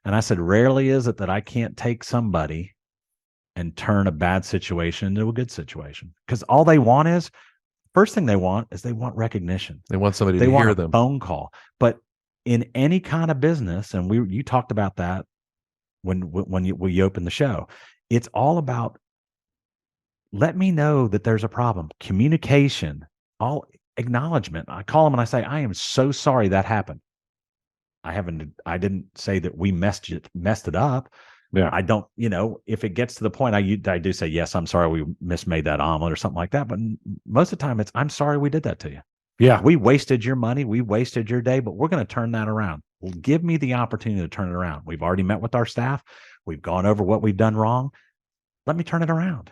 And I said, rarely is it that I can't take somebody and turn a bad situation into a good situation. Because all they want is, first thing they want is they want recognition. They want somebody They to want hear a them. phone call. But in any kind of business, and you talked about that when we opened the show, it's all about, let me know that there's a problem. Communication, all acknowledgement. I call them and I say, I am so sorry that happened. I didn't say that we messed it up. Yeah. I don't, if it gets to the point, I do say, yes, I'm sorry we mismade that omelet or something like that. But most of the time I'm sorry we did that to you. Yeah. We wasted your money. We wasted your day, but we're going to turn that around. Well, give me the opportunity to turn it around. We've already met with our staff. We've gone over what we've done wrong. Let me turn it around.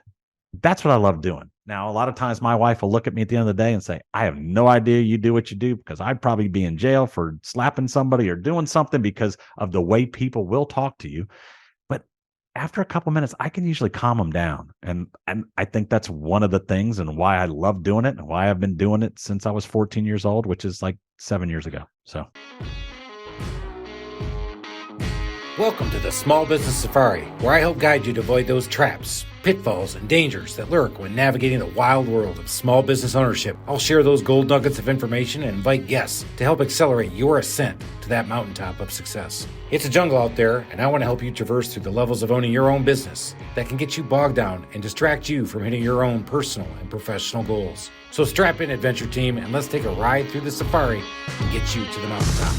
That's what I love doing. Now, a lot of times my wife will look at me at the end of the day and say, I have no idea you do what you do, because I'd probably be in jail for slapping somebody or doing something because of the way people will talk to you. But after a couple minutes, I can usually calm them down. And I think that's one of the things and why I love doing it and why I've been doing it since I was 14 years old, which is like 7 years ago. So. Welcome to the Small Business Safari, where I help guide you to avoid those traps, pitfalls, and dangers that lurk when navigating the wild world of small business ownership. I'll share those gold nuggets of information and invite guests to help accelerate your ascent to that mountaintop of success. It's a jungle out there, and I want to help you traverse through the levels of owning your own business that can get you bogged down and distract you from hitting your own personal and professional goals. So strap in, adventure team, and let's take a ride through the safari and get you to the mountaintop.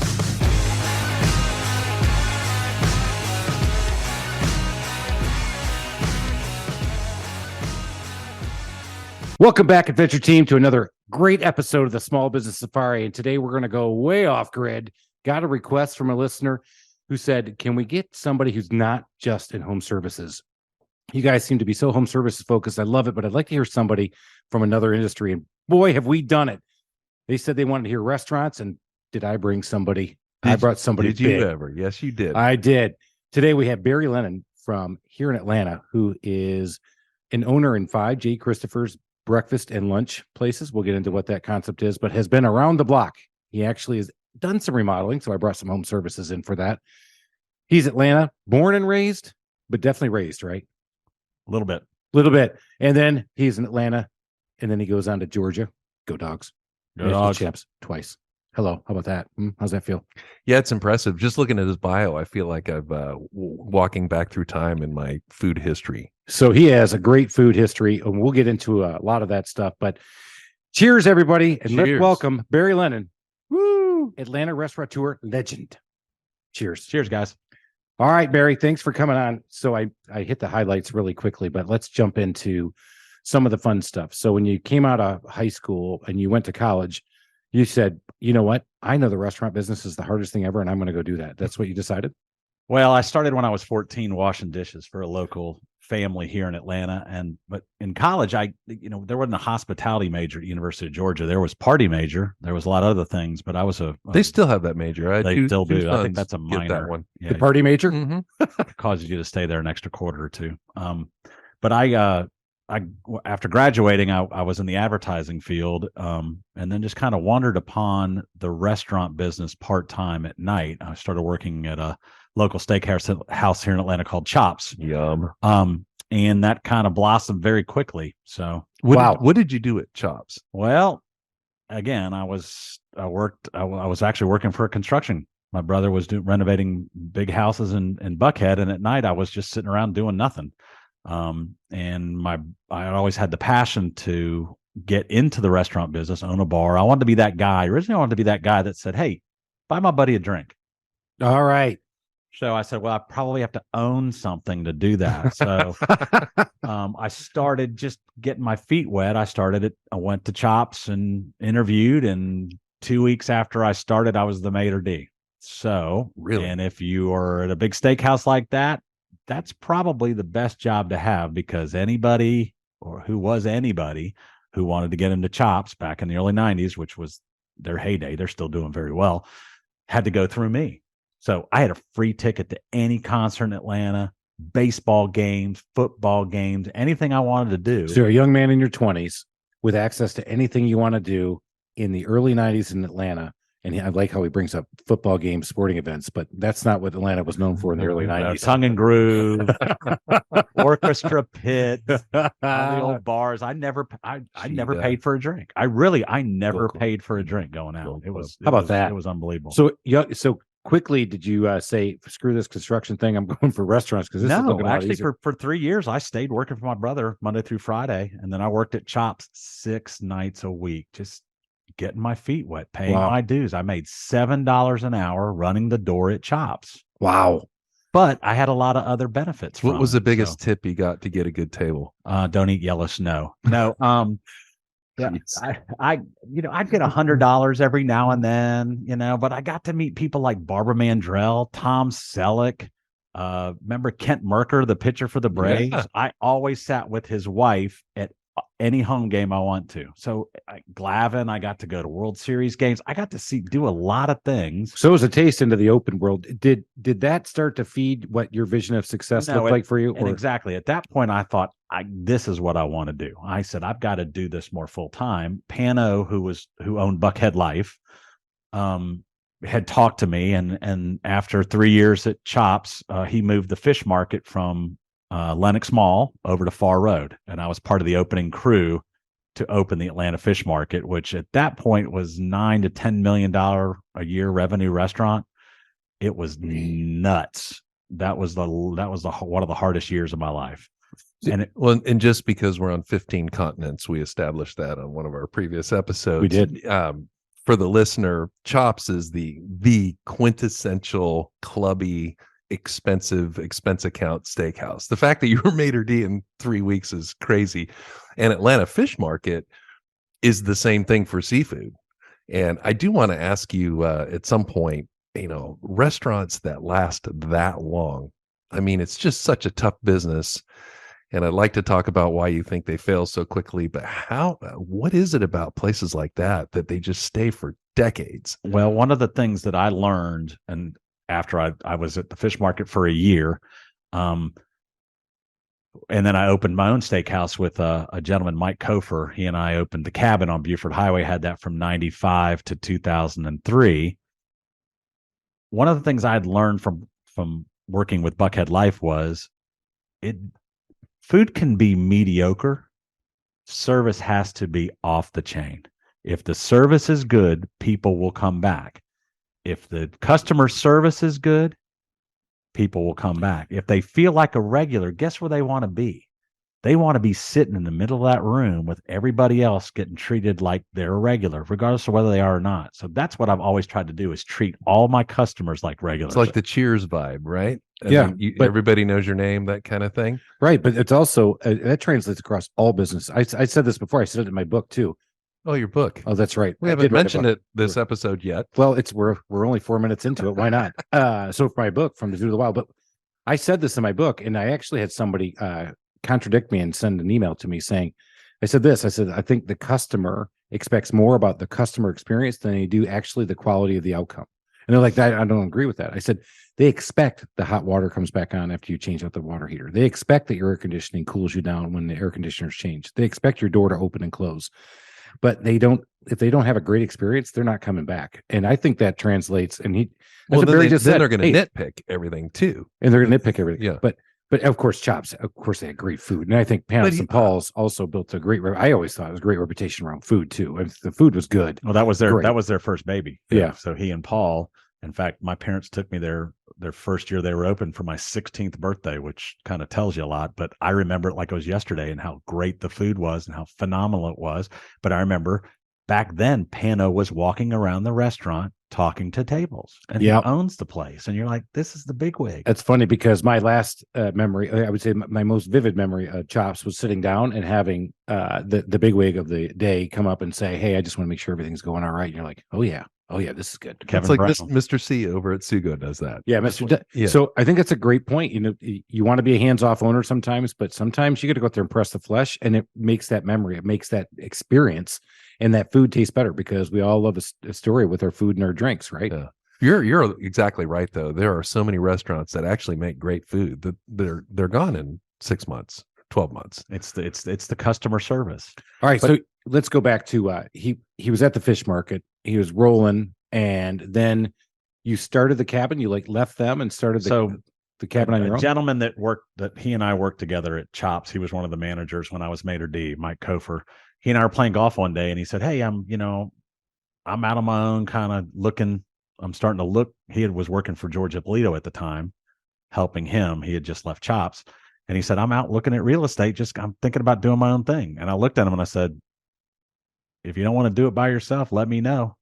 Welcome back, Adventure Team, to another great episode of the Small Business Safari. And today we're going to go way off grid. Got a request from a listener who said, can we get somebody who's not just in home services? You guys seem to be so home services focused. I love it, but I'd like to hear somebody from another industry. And boy, have we done it. They said they wanted to hear restaurants. And did I bring somebody? I brought somebody Did big. you ever? Yes, you did. I did. Today we have Barry Lennon from here in Atlanta, who is an owner in 5 J. Christopher's breakfast and lunch places. We'll get into what that concept is, but has been around the block. He actually has done some remodeling, so I brought some home services in for that. He's Atlanta, born and raised, but definitely raised, right? A little bit. And then he's in Atlanta, and then he goes on to Georgia. Go Dogs. Go Dogs. Champs twice. Hello. How about that? How's that feel? Yeah, it's impressive. Just looking at his bio, I feel like I'm walking back through time in my food history. So he has a great food history, and we'll get into a lot of that stuff. But cheers, everybody, and let's welcome Barry Lennon, Atlanta restaurateur legend. Cheers. Cheers, guys. All right, Barry, thanks for coming on. So I hit the highlights really quickly, but let's jump into some of the fun stuff. So when you came out of high school and you went to college, you said, you know what? I know the restaurant business is the hardest thing ever, and I'm going to go do that. That's what you decided? Well, I started when I was 14 washing dishes for a local family here in Atlanta. But in college, there wasn't a hospitality major at University of Georgia. There was party major. There was a lot of other things, but I was they still have that major. They still do. I think that's a minor. That one. Yeah, the party major? Causes you to stay there an extra quarter or two. But I after graduating, I was in the advertising field, and then just kind of wandered upon the restaurant business part-time at night. I started working at a local steakhouse here in Atlanta called Chops. Yum. And that kind of blossomed very quickly. So what did you do at Chops? Well, again, I was actually working for a construction. My brother was renovating big houses in Buckhead, and at night I was just sitting around doing nothing. And I always had the passion to get into the restaurant business, own a bar. I wanted to be that guy. Originally, I wanted to be that guy that said, hey, buy my buddy a drink. All right. So I said, well, I probably have to own something to do that. So I started just getting my feet wet. I went to Chops and interviewed. And 2 weeks after I started, I was the maitre d'. So, really? And if you are at a big steakhouse like that, that's probably the best job to have, because anybody who wanted to get into Chops back in the early 90s, which was their heyday, they're still doing very well, had to go through me. So I had a free ticket to any concert in Atlanta, baseball games, football games, anything I wanted to do. So you're a young man in your 20s with access to anything you want to do in the early 90s in Atlanta. And I like how he brings up football games, sporting events, but that's not what Atlanta was known for in the early 90s. Tongue and groove, orchestra pit, all the old bars. I never paid for a drink. I never paid for a drink going out. How about that? It was unbelievable. So quickly, did you say, screw this construction thing, I'm going for restaurants? Because actually for 3 years I stayed working for my brother Monday through Friday, and then I worked at Chops 6 nights a week, just getting my feet wet, paying my dues. I made $7 an hour running the door at Chops. Wow. But I had a lot of other benefits. What was the biggest tip you got to get a good table? Don't eat yellow snow. No. Yeah, I'd get $100 every now and then, but I got to meet people like Barbara Mandrell, Tom Selleck. Remember Kent Merker, the pitcher for the Braves? Yeah. I always sat with his wife at any home game I want to. So Glavine, I got to go to World Series games. I got to do a lot of things. So it was a taste into the open world. Did that start to feed what your vision of success looked like for you? Exactly. At that point, I thought, this is what I want to do. I said, I've got to do this more full time. Pano, who owned Buckhead Life, had talked to me, and after 3 years at Chops, he moved the fish market from Lenox Mall over to Far Road, and I was part of the opening crew to open the Atlanta Fish Market, which at that point was $9 to $10 million a year revenue restaurant. It was nuts. That was one of the hardest years of my life. And just because we're on 15 continents, we established that on one of our previous episodes. We did. For the listener, Chops is the quintessential clubby, expense account steakhouse. The fact that you were maitre d' in 3 weeks is crazy. And Atlanta Fish Market is the same thing for seafood. And I do want to ask you at some point, restaurants that last that long, I mean, it's just such a tough business. And I'd like to talk about why you think they fail so quickly, but what is it about places like that they just stay for decades? Well, one of the things that I learned, and after I was at the fish market for a year, and then I opened my own steakhouse with a gentleman, Mike Kofer. He and I opened the Cabin on Buford Highway, had that from 95 to 2003. One of the things I had learned from working with Buckhead Life was food can be mediocre. Service has to be off the chain. If the service is good, people will come back. If the customer service is good, people will come back. If they feel like a regular, guess where they want to be? They want to be sitting in the middle of that room with everybody else getting treated like they're a regular, regardless of whether they are or not. So that's what I've always tried to do, is treat all my customers like regulars. It's like the Cheers vibe, right? But everybody knows your name, that kind of thing. Right. But it's also, that translates across all business. I said this before. I said it in my book too. Oh, your book. Oh, that's right. We haven't mentioned it this episode yet. Well, we're only 4 minutes into it. Why not? So for my book, From the Zoo to the Wild, but I said this in my book, and I actually had somebody contradict me and send an email to me saying, I said, I think the customer expects more about the customer experience than they do actually the quality of the outcome. And they're like, I don't agree with that. I said, they expect the hot water comes back on after you change out the water heater. They expect that your air conditioning cools you down when the air conditioners change. They expect your door to open and close. But if they don't have a great experience, they're not coming back. And I think that translates. And then they're going to nitpick everything too. And they're going to nitpick everything. Yeah. But of course, Chops, of course, they had great food. And I think Pam and Paul's also built a great, I always thought it was a great reputation around food too. If the food was good. Well, that was their first baby. Yeah. So he and Paul, in fact, my parents took me there their first year they were open for my 16th birthday, which kind of tells you a lot. But I remember it like it was yesterday and how great the food was and how phenomenal it was. But I remember back then, Pano was walking around the restaurant talking to tables, and he owns the place. And you're like, this is the big wig. That's funny because my last memory, I would say my most vivid memory of Chops was sitting down and having the big wig of the day come up and say, hey, I just want to make sure everything's going all right. And you're like, oh yeah, this is good. It's like Mr. C over at Sugo does that. Yeah, So I think that's a great point. You know, you want to be a hands-off owner sometimes, but sometimes you got to go out there and press the flesh, and it makes that memory, it makes that experience, and that food tastes better because we all love a story with our food and our drinks, right? Yeah. You're exactly right, though. There are so many restaurants that actually make great food that they're gone in 6 months, 12 months. It's the customer service. All right, so let's go back to he was at the fish market. He was rolling, and then you started the cabin. You like left them and started the cabin on your a own. gentleman that he and I worked together at Chops. He was one of the managers when I was Maitre D, Mike Kofer. He and I were playing golf one day, and he said, "Hey, I'm out on my own, kind of looking. I'm starting to look." He was working for George Ippolito at the time, helping him. He had just left Chops, and he said, "I'm out looking at real estate. I'm thinking about doing my own thing." And I looked at him and I said, "If you don't want to do it by yourself, let me know."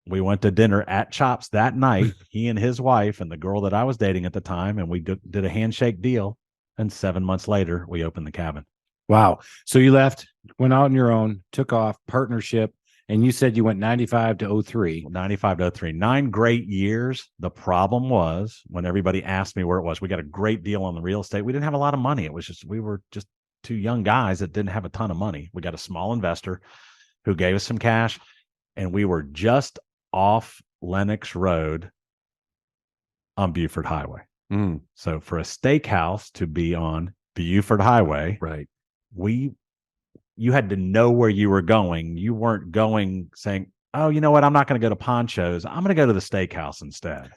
We went to dinner at Chops that night, he and his wife and the girl that I was dating at the time, and we did a handshake deal. And 7 months later, we opened the cabin. Wow. So you left, went out on your own, took off, partnership, and you said you went 95 to 03. 95 to 03. 9 great years. The problem was when everybody asked me where it was, we got a great deal on the real estate. We didn't have a lot of money. It was just, we were just two young guys that didn't have a ton of money. We got a small investor who gave us some cash, and we were just off Lenox Road on Buford Highway. So for a steakhouse to be on Buford Highway, Right. You had to know where you were going. You weren't going saying, "Oh, you know what? I'm not going to go to Poncho's. I'm going to go to the steakhouse instead."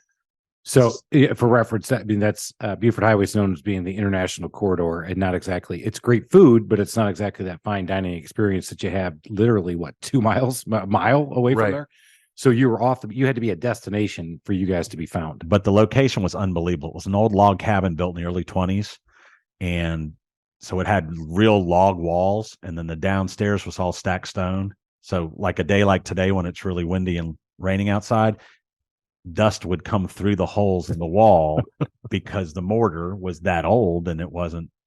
So for reference, that's Buford Highway is known as being the international corridor, and not exactly, it's great food, but it's not exactly that fine dining experience that you have literally 2 miles, a mile away from there. So you were you had to be a destination for you guys to be found. But the location was unbelievable. It was an old log cabin built in the early 20s. And so it had real log walls, and then the downstairs was all stacked stone. So like a day like today, when it's really windy and raining outside, dust would come through the holes in the wall because the mortar was that old, and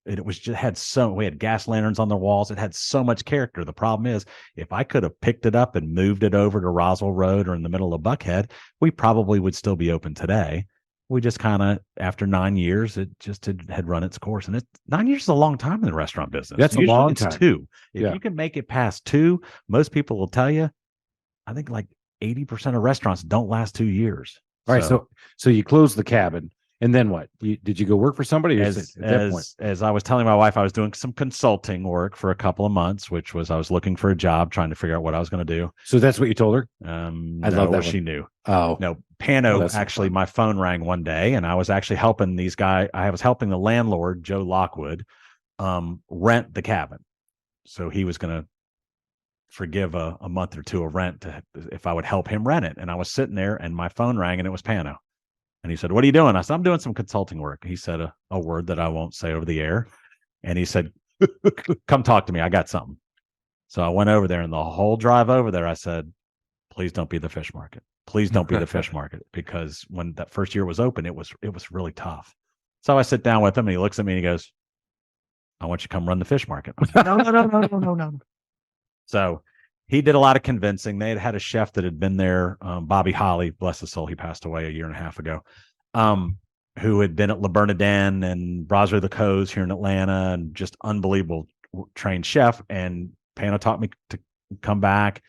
we had gas lanterns on the walls. It had so much character. The problem is, if I could have picked it up and moved it over to Roswell Road or in the middle of Buckhead, we probably would still be open today. We just kind of, after 9 years, it just had run its course. And 9 years is a long time in the restaurant business. That's Usually a long it's time. 2. If you can make it past 2, most people will tell you, I think like 80% of restaurants don't last 2 years. All right. So you closed the cabin. And then what? Did you go work for somebody? As I was telling my wife, I was doing some consulting work for a couple of months, which was I was looking for a job, trying to figure out what I was going to do. So that's what you told her? I love that she knew. Oh, no. Pano, actually, my phone rang one day, and I was actually helping these guys. I was helping the landlord, Joe Lockwood, rent the cabin. So he was going to forgive a month or two of rent if I would help him rent it. And I was sitting there, and my phone rang, and it was Pano. And he said, "What are you doing?" I said, "I'm doing some consulting work." He said a word that I won't say over the air. And he said, "Come talk to me. I got something." So I went over there, and the whole drive over there, I said, "Please don't be the fish market. Please don't be the fish market." Because when that first year was open, it was really tough. So I sit down with him, and he looks at me and he goes, "I want you to come run the fish market." No. So he did a lot of convincing. They had a chef that had been there, Bobby Holly, bless his soul, he passed away a year and a half ago, who had been at Le Bernardin and Brasserie Le Cos here in Atlanta, and just unbelievable trained chef. And Pano taught me to come back.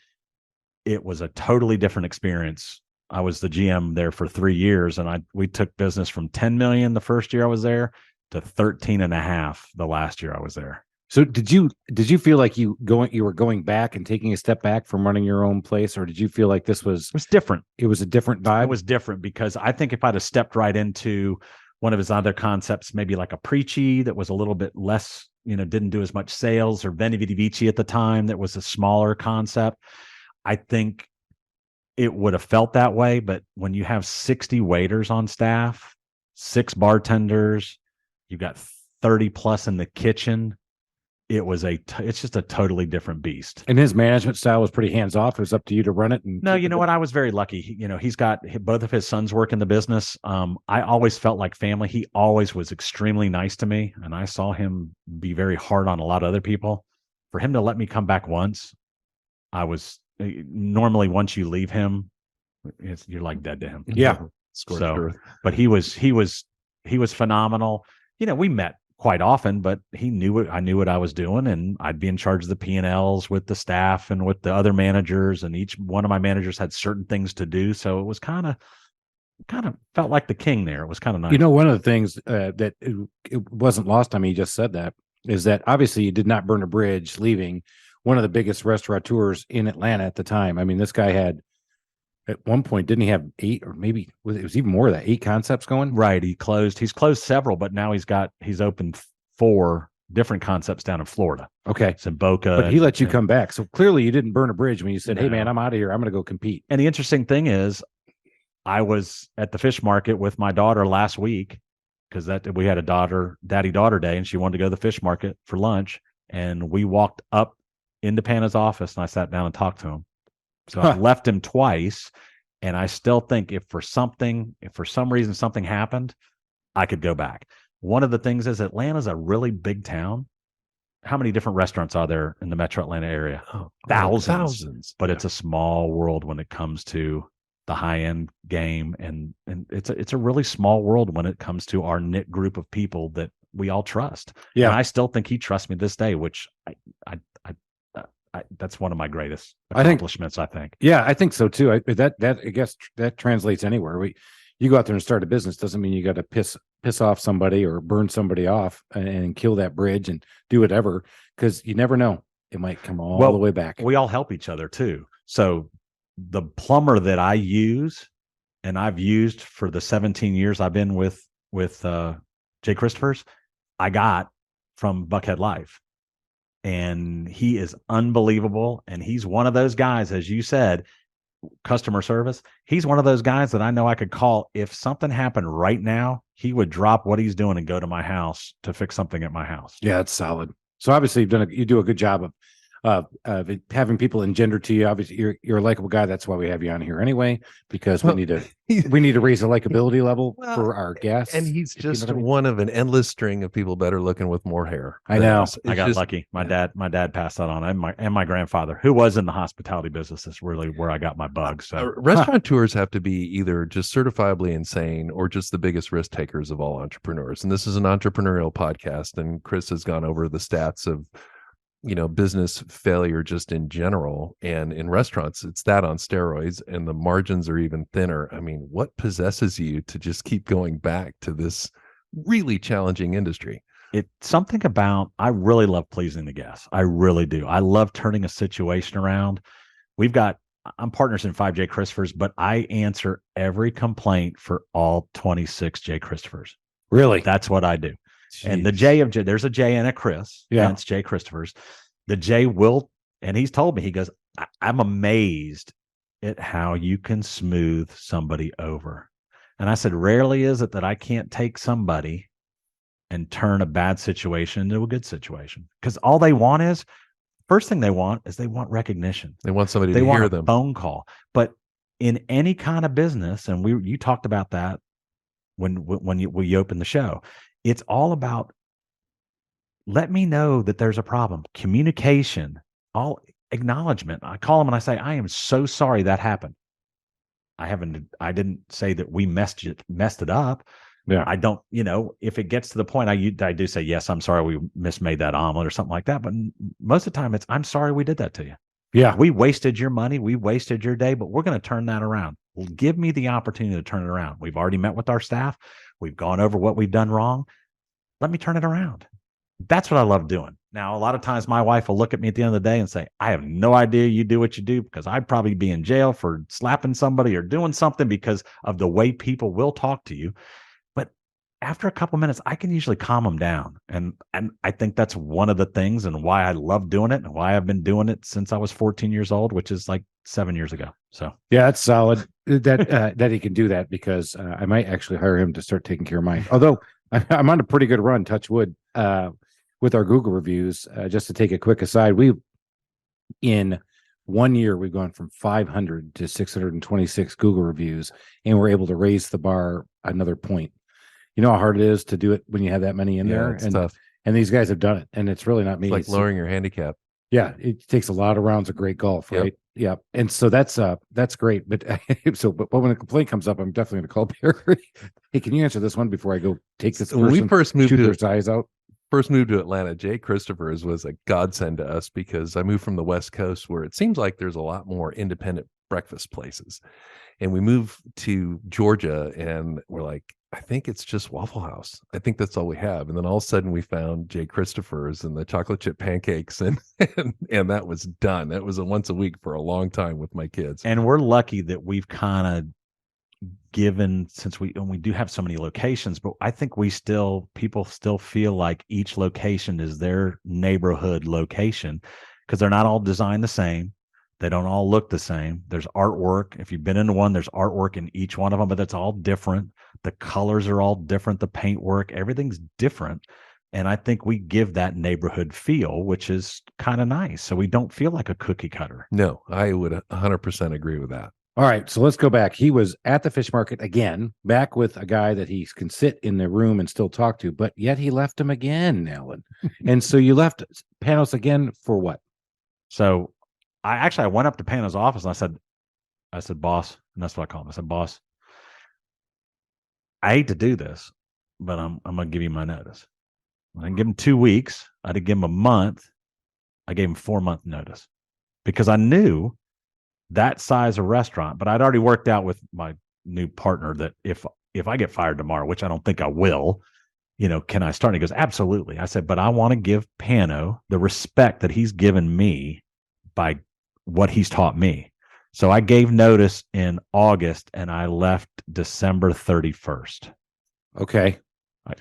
It was a totally different experience. I was the GM there for 3 years, and we took business from 10 million the first year I was there to 13.5 the last year I was there. So did you feel like you were going back and taking a step back from running your own place, or did you feel like it was different? It was a different vibe. It was different because I think if I'd have stepped right into one of his other concepts, maybe like a Preachy that was a little bit less, didn't do as much sales, or Veni Vidi Vici at the time that was a smaller concept, I think it would have felt that way. But when you have 60 waiters on staff, 6 bartenders, you've got 30 plus in the kitchen, it's just a totally different beast. And his management style was pretty hands off. It was up to you to run it. No, you know what? I was very lucky. He's got both of his sons work in the business. I always felt like family. He always was extremely nice to me, and I saw him be very hard on a lot of other people. For him to let me come back once, I was normally, once you leave him, you're like dead to him. Yeah. But he was phenomenal. We met quite often, but I knew what I was doing, and I'd be in charge of the P&Ls with the staff and with the other managers, and each one of my managers had certain things to do. So it was kind of felt like the king there. It was kind of nice. One of the things that it wasn't lost on me, you just said that, is that obviously you did not burn a bridge leaving one of the biggest restaurateurs in Atlanta at the time. I mean, this guy had At one point, didn't he have 8 or maybe it was even more of that 8 concepts going? Right. He's closed several, but now he's opened 4 different concepts down in Florida. Okay. It's in Boca. But he let you come back. So clearly you didn't burn a bridge when you said, hey, No. man, I'm out of here. I'm going to go compete. And the interesting thing is, I was at the fish market with my daughter last week because we had a daddy-daughter day, and she wanted to go to the fish market for lunch. And we walked up into Pana's office, and I sat down and talked to him. So I left him twice, and I still think if for some reason something happened, I could go back. One of the things is Atlanta's a really big town. How many different restaurants are there in the metro Atlanta area? Thousands. But it's a small world when it comes to the high-end game, and it's a really small world when it comes to our knit group of people that we all trust. Yeah. And I still think he trusts me this day, which I that's one of my greatest accomplishments, I think. Yeah, I think so too. I guess that translates anywhere. You go out there and start a business doesn't mean you got to piss off somebody or burn somebody off and kill that bridge and do whatever, because you never know. It might come all the way back. We all help each other too. So the plumber that I use, and I've used for the 17 years I've been with Jay Christopher's, I got from Buckhead Life. And he is unbelievable. And he's one of those guys, as you said, customer service. He's one of those guys that I know I could call. If something happened right now, he would drop what he's doing and go to my house to fix something at my house. Yeah, it's solid. So obviously you do a good job of having people engender to you. Obviously you're a likable guy. That's why we have you on here anyway, because we need to raise the likability level for our guests. And he's just one of an endless string of people better looking with more hair. I know. I got lucky. My dad passed that on, and my grandfather, who was in the hospitality business, is really where I got my bug. So restaurateurs have to be either just certifiably insane or just the biggest risk takers of all entrepreneurs. And this is an entrepreneurial podcast, and Chris has gone over the stats of business failure just in general. And in restaurants, it's that on steroids, and the margins are even thinner. I mean, what possesses you to just keep going back to this really challenging industry? It's something about, I really love pleasing the guests. I really do. I love turning a situation around. I'm partners in 5 J Christophers, but I answer every complaint for all 26 J Christophers. Really? That's what I do. Jeez. And the J of J, there's a J and a Chris. Yeah. And it's J Christophers. The J will, and he's told me, he goes, I'm amazed at how you can smooth somebody over. And I said, rarely is it that I can't take somebody and turn a bad situation into a good situation. Because all they want is, first thing they want is they want recognition. They want somebody They to want hear a them. phone call. But in any kind of business, and you talked about that when we opened the show, it's all about, let me know that there's a problem. Communication, all acknowledgement. I call them and I say, I am so sorry that happened. I didn't say that we messed it up. Yeah. I don't, if it gets to the point, I do say, yes, I'm sorry we mismade that omelet or something like that. But most of the time it's, I'm sorry we did that to you. Yeah. We wasted your money. We wasted your day, but we're going to turn that around. Well, give me the opportunity to turn it around. We've already met with our staff. We've gone over what we've done wrong. Let me turn it around. That's what I love doing. Now, a lot of times my wife will look at me at the end of the day and say, I have no idea you do what you do, because I'd probably be in jail for slapping somebody or doing something because of the way people will talk to you. But after a couple minutes, I can usually calm them down. And I think that's one of the things and why I love doing it and why I've been doing it since I was 14 years old, which is like 7 years ago. So yeah, it's solid that he can do that, because I might actually hire him to start taking care of mine. Although I'm on a pretty good run, touch wood, with our Google reviews. Just to take a quick aside, in 1 year, we've gone from 500 to 626 Google reviews, and we're able to raise the bar another point. You know how hard it is to do it when you have that many in there? It's tough. And these guys have done it, and it's really not me. It's like lowering your handicap. Yeah, it takes a lot of rounds of great golf, right? Yep. And so that's great. But but when a complaint comes up, I'm definitely going to call Perry. Hey, can you answer this one before I go take this person? When we first moved shoot their size out? First moved to Atlanta, Jay Christopher's was a godsend to us, because I moved from the West Coast, where it seems like there's a lot more independent breakfast places. And we moved to Georgia, and we're like, I think it's just Waffle House. I think that's all we have. And then all of a sudden we found Jay Christopher's and the chocolate chip pancakes and that was done. That was a once a week for a long time with my kids. And we're lucky that we've kind of given, since we do have so many locations, but I think people still feel like each location is their neighborhood location because they're not all designed the same. They don't all look the same. There's artwork. If you've been into one, there's artwork in each one of them, but it's all different. The colors are all different. The paintwork, everything's different. And I think we give that neighborhood feel, which is kind of nice. So we don't feel like a cookie cutter. No, I would 100% agree with that. All right, so let's go back. He was at the fish market again, back with a guy that he can sit in the room and still talk to, but yet he left him again, Alan. And so you left Panos again for what? So I went up to Pano's office and I said, boss, and that's what I call him. I said, boss, I hate to do this, but I'm going to give you my notice. I didn't give him 2 weeks. I didn't give him a month. I gave him 4-month notice because I knew that size of restaurant, but I'd already worked out with my new partner that if I get fired tomorrow, which I don't think I will, can I start? And he goes, absolutely. I said, but I want to give Pano the respect that he's given me by what he's taught me. So I gave notice in August and I left December 31st. Okay.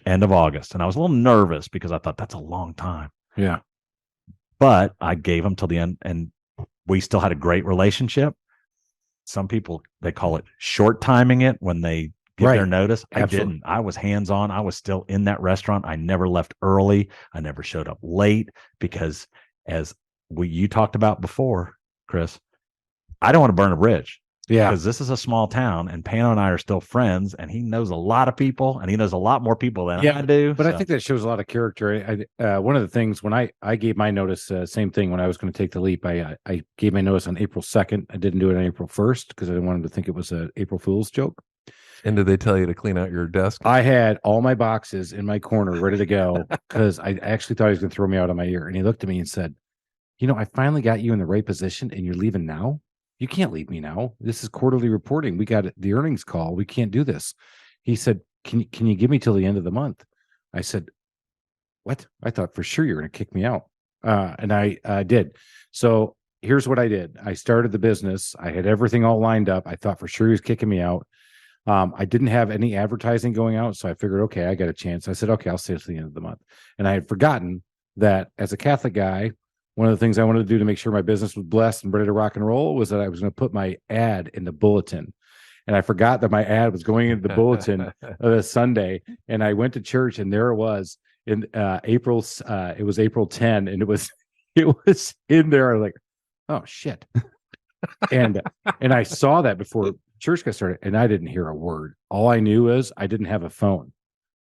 End of August. And I was a little nervous because I thought that's a long time. Yeah. But I gave him till the end and we still had a great relationship. Some people, they call it short timing it when they give their notice. Absolutely. I didn't. I was hands on. I was still in that restaurant. I never left early. I never showed up late because as you talked about before, Chris, I don't want to burn a bridge. Yeah. Because this is a small town and Pano and I are still friends and he knows a lot of people and he knows a lot more people than I do. But I think that shows a lot of character. One of the things when I gave my notice, same thing when I was going to take the leap, I gave my notice on April 2nd. I didn't do it on April 1st because I didn't want him to think it was an April Fool's joke. And did they tell you to clean out your desk? I had all my boxes in my corner ready to go because I actually thought he was going to throw me out of my ear. And he looked at me and said, I finally got you in the right position and you're leaving now? You can't leave me now. This is quarterly reporting. We got the earnings call. We can't do this. He said, can you give me till the end of the month? I said, what? I thought for sure you're going to kick me out. And I did. So here's what I did. I started the business. I had everything all lined up. I thought for sure he was kicking me out. I didn't have any advertising going out. So I figured, okay, I got a chance. I said, okay, I'll stay till the end of the month. And I had forgotten that as a Catholic guy, one of the things I wanted to do to make sure my business was blessed and ready to rock and roll was that I was going to put my ad in the bulletin. And I forgot that my ad was going into the bulletin this Sunday. And I went to church and there it was in April. It was April 10 and it was in there. I was like, oh shit. and I saw that before church got started and I didn't hear a word. All I knew is I didn't have a phone.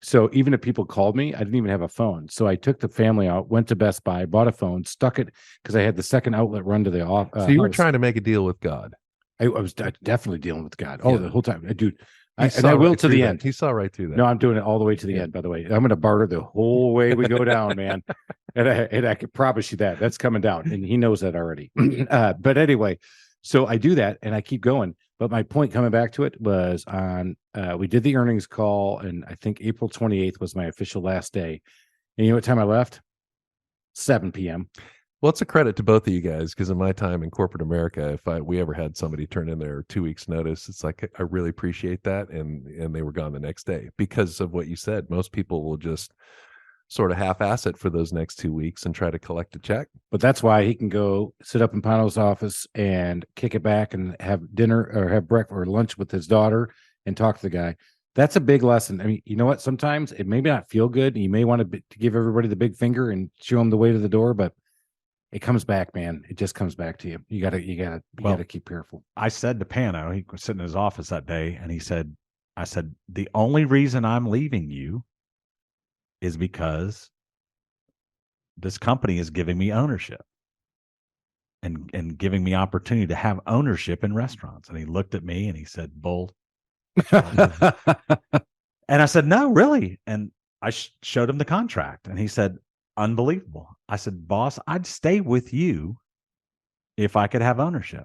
So even if people called me, I didn't even have a phone. So I took the family out, went to Best Buy, bought a phone, stuck it because I had the second outlet run to the office. So you were trying to make a deal with God. I was definitely dealing with God. Oh, Yeah. The whole time, dude. He And saw I will right to through the that. end. He saw right through that. No, I'm doing it all the way to the end. By the way, I'm going to barter the whole way we go down, man. And I can promise you that's coming down, and he knows that already. But anyway, so I do that, and I keep going. But my point coming back to it was on we did the earnings call, and I think April 28th was my official last day. And you know what time I left? 7 p.m. Well, it's a credit to both of you guys because in my time in corporate America, if we ever had somebody turn in their 2 weeks notice, it's like I really appreciate that, and they were gone the next day because of what you said. Most people will just sort of half-ass it for those next 2 weeks and try to collect a check. But that's why he can go sit up in Pano's office and kick it back and have dinner or have breakfast or lunch with his daughter and talk to the guy. That's a big lesson. I mean, you know what? Sometimes it may not feel good. You may want to give everybody the big finger and show them the way to the door, but it comes back, man. It just comes back to you. You gotta keep careful. I said to Pano, he was sitting in his office that day, and I said, the only reason I'm leaving you is because this company is giving me ownership and giving me opportunity to have ownership in restaurants. And he looked at me and he said, bull. And I said, no, really. And I showed him the contract and he said, unbelievable. I said, boss, I'd stay with you if I could have ownership.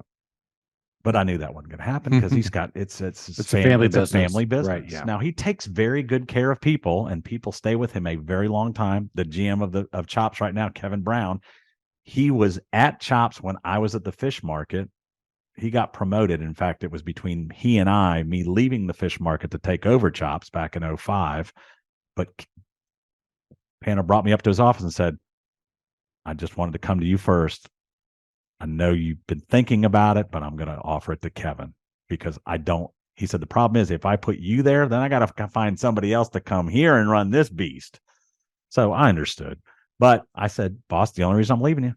But I knew that wasn't going to happen because he's got it's a family it's a business. family business. Right, yeah. Now he takes very good care of people, and people stay with him a very long time. The GM of Chops right now, Kevin Brown, he was at Chops when I was at the fish market. He got promoted. In fact, it was between he and me leaving the fish market to take over Chops back in 2005. But Pano brought me up to his office and said, I just wanted to come to you first. I know you've been thinking about it, but I'm going to offer it to Kevin because he said, the problem is if I put you there, then I got to find somebody else to come here and run this beast. So I understood. But I said, boss, the only reason I'm leaving you.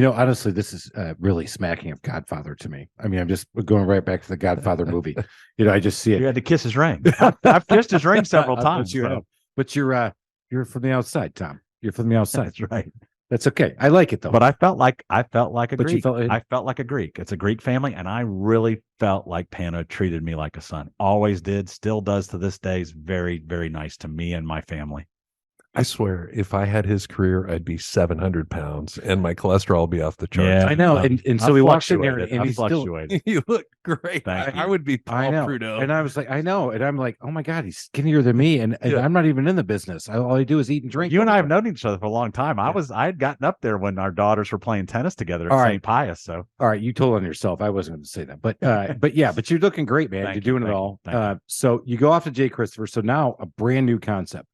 Honestly, this is really smacking of Godfather to me. I mean, I'm just going right back to the Godfather movie. I just see it. You had to kiss his ring. I've kissed his ring several times. But you're from the outside, Tom. You're from the outside. That's right. That's okay. I like it though. But I felt like a Greek. I felt like a Greek. It's a Greek family, and I really felt like Pano treated me like a son. Always did, still does to this day. Is very, very nice to me and my family. I swear, if I had his career, I'd be 700 pounds and my cholesterol would be off the charts. Yeah, I know. And so he walks in there and he's still, you look great. Thank I would be Paul Prudhomme. And I was like, I know. And I'm like, oh my God, he's skinnier than me. And I'm not even in the business. All I do is eat and drink. You and I have known each other for a long time. I had gotten up there when our daughters were playing tennis together at St. Pius. So all right, you told on yourself. I wasn't going to say that. But you're looking great, man. You're doing it all. So you go off to J. Christopher. So now a brand new concept.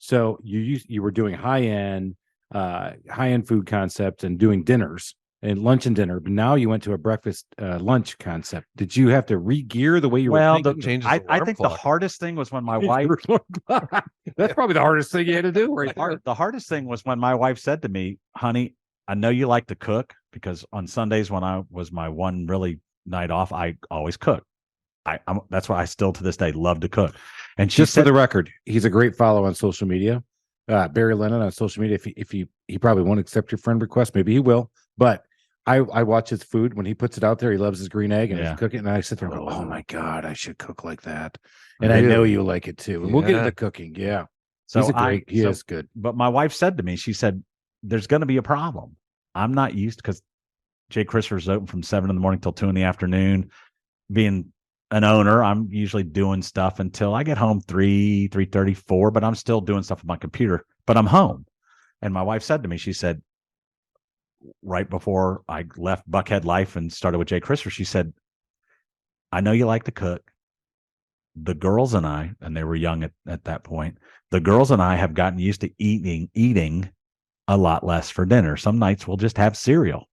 So you were doing high end food concept and doing dinners and lunch and dinner, but now you went to a breakfast lunch concept. Did you have to re-gear the way you were thinking? I think the hardest thing was when my wife. That's probably the hardest thing you had to do. Right? The hardest thing was when my wife said to me, "Honey, I know you like to cook because on Sundays when I was my one really night off, I always cook. That's why I still to this day love to cook." And she just said, for the record, he's a great follow on social media. Barry Lennon on social media. If he probably won't accept your friend request, maybe he will. But I watch his food when he puts it out there. He loves his green egg and he's cooking. And I sit there and go, "Oh my God, I should cook like that." And I know you like it too. And we'll get into cooking. Yeah. So he is good. But my wife said to me, she said, "There's going to be a problem. I'm not used because J. Christopher's open from 7 a.m. till 2 p.m. Being an owner, I'm usually doing stuff until I get home 3:30, 4, but I'm still doing stuff with my computer, but I'm home." And my wife said to me, she said, right before I left Buckhead Life and started with J. Christopher, she said, "I know you like to cook. The girls and I," and they were young at that point, "the girls and I have gotten used to eating a lot less for dinner. Some nights we'll just have cereal."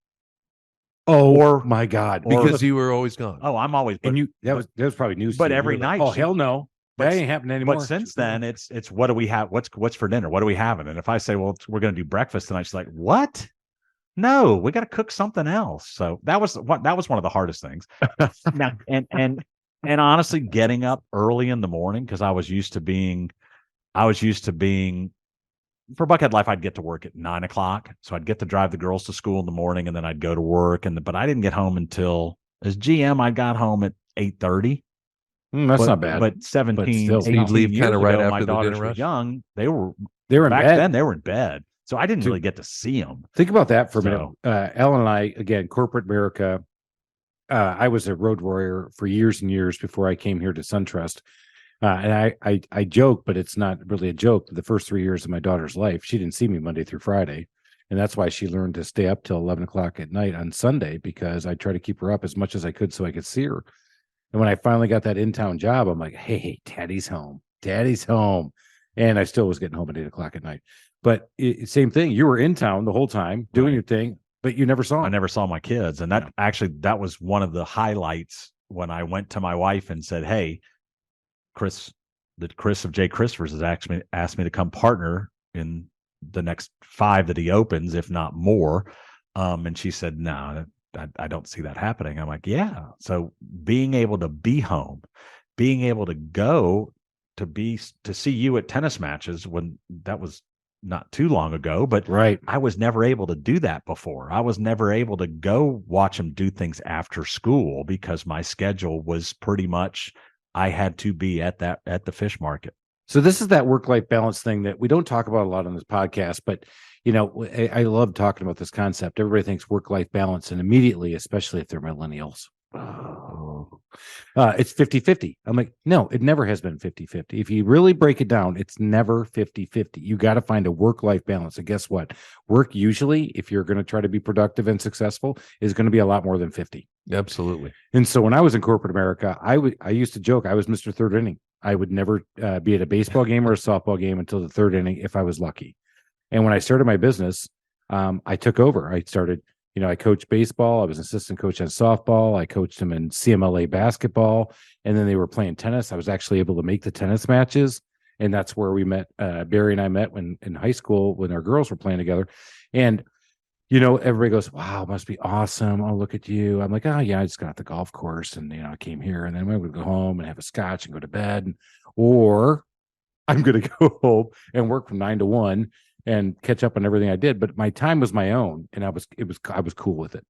Oh my God! Because you were always gone. Oh, I'm always. And that was probably news. But every night, oh hell no, that ain't happening anymore. But since then, it's what do we have? What's for dinner? What are we having? And if I say, well, we're going to do breakfast tonight, she's like, "What? No, we got to cook something else." So that was one of the hardest things. Now, and honestly, getting up early in the morning because I was used to being for Buckhead Life, I'd get to work at 9 o'clock. So I'd get to drive the girls to school in the morning and then I'd go to work. But I didn't get home until as GM, I got home at 8:30. That's not bad. But 17, 18 leave years kind of right ago, after my the daughters dinner were rush? young. They were in back bed. then they were in bed. So I didn't really get to see them. Think about that for a minute. Ellen and I, again, corporate America. I was a road warrior for years and years before I came here to SunTrust. And I joke, but it's not really a joke. The first 3 years of my daughter's life, she didn't see me Monday through Friday. And that's why she learned to stay up till 11 o'clock at night on Sunday, because I tried to keep her up as much as I could so I could see her. And when I finally got that in-town job, I'm like, hey, Daddy's home. Daddy's home. And I still was getting home at 8 o'clock at night. But same thing. You were in town the whole time doing your thing, but you never saw them. I never saw my kids. And that was one of the highlights when I went to my wife and said, "Hey, Chris of J. Christopher's has actually asked me to come partner in the next 5 that he opens, if not more." And she said, "No, I don't see that happening." I'm like, yeah. So being able to be home, being able to go to see you at tennis matches, when that was not too long ago, but right. I was never able to do that before. I was never able to go watch him do things after school because my schedule was pretty much, I had to be at the fish market. So this is that work-life balance thing that we don't talk about a lot on this podcast, but I love talking about this concept. Everybody thinks work-life balance, and immediately, especially if they're millennials, it's 50-50. I'm like, no, it never has been 50-50. If you really break it down, it's never 50-50. You got to find a work-life balance. And guess what? Work usually, if you're going to try to be productive and successful, is going to be a lot more than 50. Absolutely. And so when I was in corporate America, I used to joke I was Mr. Third Inning. I would never be at a baseball game or a softball game until the third inning if I was lucky. And when I started my business, I took over. I started, I coached baseball. I was an assistant coach on softball. I coached them in CMLA basketball. And then they were playing tennis. I was actually able to make the tennis matches. And that's where we met. Barry and I met in high school when our girls were playing together. And, everybody goes, wow, must be awesome. Oh, look at you. I'm like, oh, yeah, I just got off the golf course and, I came here. And then I would go home and have a scotch and go to bed. Or I'm going to go home and work from 9 to 1 and catch up on everything I did. But my time was my own, and I was cool with it.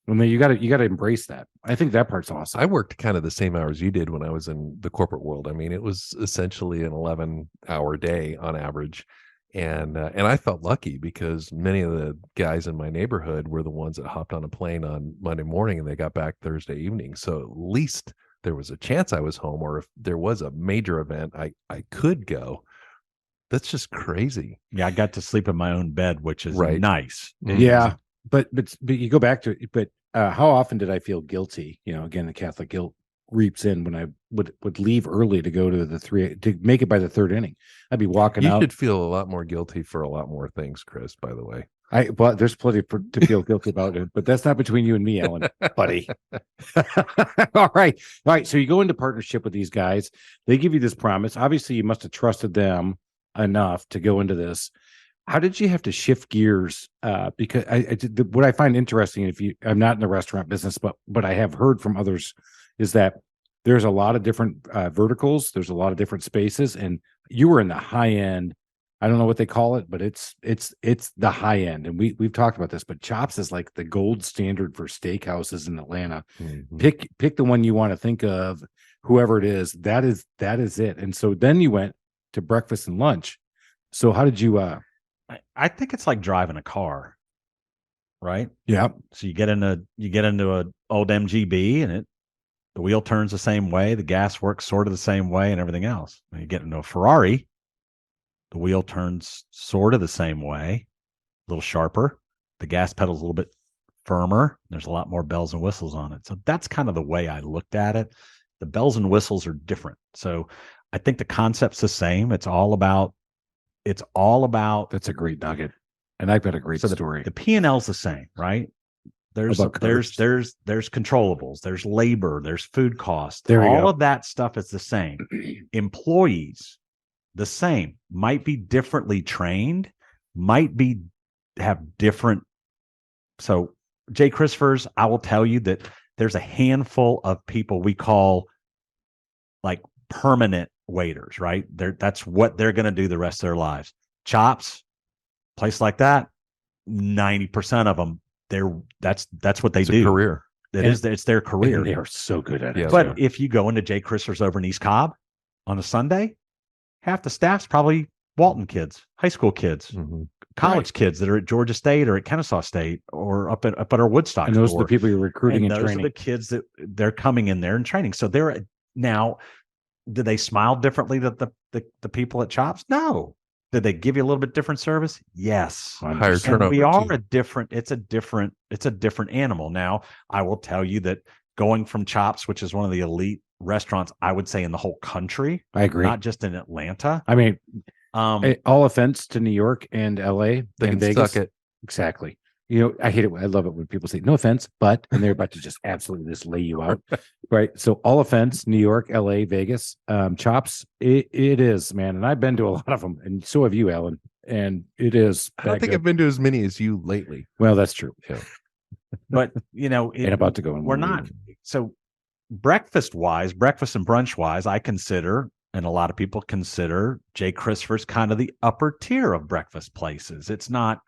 I mean, you got to embrace that. I think that part's awesome. I worked kind of the same hours you did when I was in the corporate world. I mean, it was essentially an 11-hour day on average. And I felt lucky because many of the guys in my neighborhood were the ones that hopped on a plane on Monday morning and they got back Thursday evening. So at least there was a chance I was home, or if there was a major event, I could go. That's just crazy. Yeah, I got to sleep in my own bed, which is nice. Yeah, but you go back to it. But how often did I feel guilty? Again, the Catholic guilt reaps in when I would leave early to go to to make it by the third inning. I'd be walking out. You should feel a lot more guilty for a lot more things, Chris, by the way. Well, there's plenty to feel guilty about it, but that's not between you and me, Alan, buddy. All right. So you go into partnership with these guys. They give you this promise. Obviously, you must have trusted them enough to go into this. How did you have to shift gears? Because what I find interesting, I'm not in the restaurant business, but I have heard from others, is that there's a lot of different verticals. There's a lot of different spaces, and you were in the high end. I don't know what they call it, but it's the high end. And we've talked about this, but Chops is like the gold standard for steakhouses in Atlanta. Mm-hmm. Pick the one you want to think of, whoever it is. That is it. And so then you went to breakfast and lunch. So how did you? I think it's like driving a car, right? Yeah. So you get into a old MGB, and the wheel turns the same way, the gas works sort of the same way, and everything else. When you get into a Ferrari, the wheel turns sort of the same way, a little sharper. The gas pedal's a little bit firmer. There's a lot more bells and whistles on it. So that's kind of the way I looked at it. The bells and whistles are different. So I think the concept's the same. It's all about. That's a great nugget, and I've got a great story. The P&L's the same, right? There's controllables, there's labor, there's food costs. All of that stuff is the same. Employees, the same. Might be differently trained, have different. So Jay Christopher's, I will tell you that there's a handful of people we call like permanent waiters, right? That's what they're going to do the rest of their lives. Chops, place like that, 90% of them, that's what they do. Career. It's their career. And they are so good at it. Yeah, but if you go into Jay Christopher's over in East Cobb on a Sunday, half the staff's probably Walton kids, high school kids, college kids that are at Georgia State or at Kennesaw State or up at our Woodstock. And those are the people you're recruiting and training. Those are the kids that they're coming in there and training. So they're now. Do they smile differently than the people at Chops? No. Did they give you a little bit different service? Yes. Higher turnover. We are it's a different animal. Now, I will tell you that going from Chops, which is one of the elite restaurants, I would say in the whole country. I agree. Not just in Atlanta. I mean, all offense to New York and LA and Vegas. Suck it. Exactly. I hate it. I love it when people say no offense, but, and they're about to just absolutely just lay you out. Right. So all offense, New York, LA, Vegas, Chops. It is, man. And I've been to a lot of them, and so have you, Alan. And it is. I don't think I've been to as many as you lately. Well, that's true. Yeah. But and about to go in. We're not. So breakfast and brunch wise, I consider, and a lot of people consider, Jay Christopher's kind of the upper tier of breakfast places. It's not.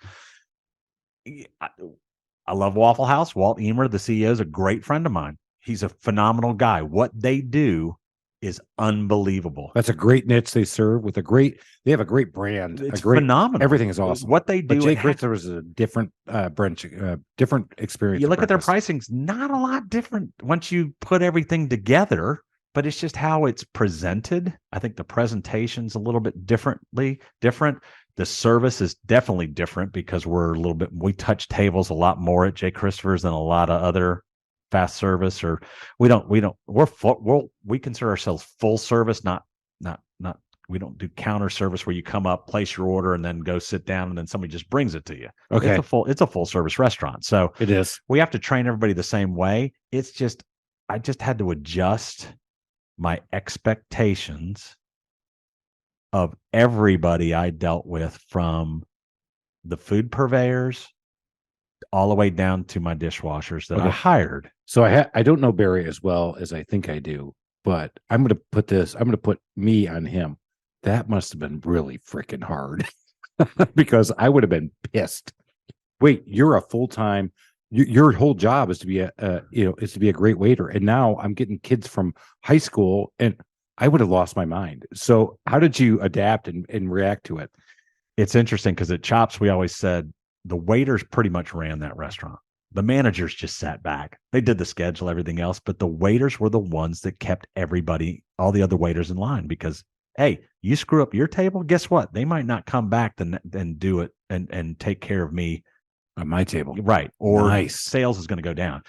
I love Waffle House. Walt Emer, the CEO, is a great friend of mine. He's a phenomenal guy. What they do is unbelievable. That's a great niche they serve with they have a great brand. It's a great, phenomenal. Everything is awesome. What they do. But Jay it has- Christopher's is a different branch, different experience. you of look at their breakfast. pricing's not a lot different once you put everything together, but it's just how it's presented. I think the presentation's a little bit different. The service is definitely different because we touch tables a lot more at Jay Christopher's than a lot of other fast service, or we consider ourselves full service, not we don't do counter service where you come up, place your order, and then go sit down, and then somebody just brings it to you. Okay. It's a full service restaurant. So It is. we have to train everybody the same way. I just had to adjust my expectations of everybody I dealt with, from the food purveyors all the way down to my dishwashers that I Okay. hired. So I don't know Barry as well as I think I do, but I'm going to put me on him. That must have been really freaking hard because I would have been pissed. Wait, you're a full-time, your whole job is to be is to be a great waiter. And now I'm getting kids from high school, and I would have lost my mind. So how did you adapt and react to it? It's interesting because at Chops, we always said the waiters pretty much ran that restaurant. The managers just sat back. They did the schedule, everything else, but the waiters were the ones that kept all the other waiters in line, because, hey, you screw up your table, guess what? They might not come back and do it and take care of me On my table. right, or Nice. sales is going to go down.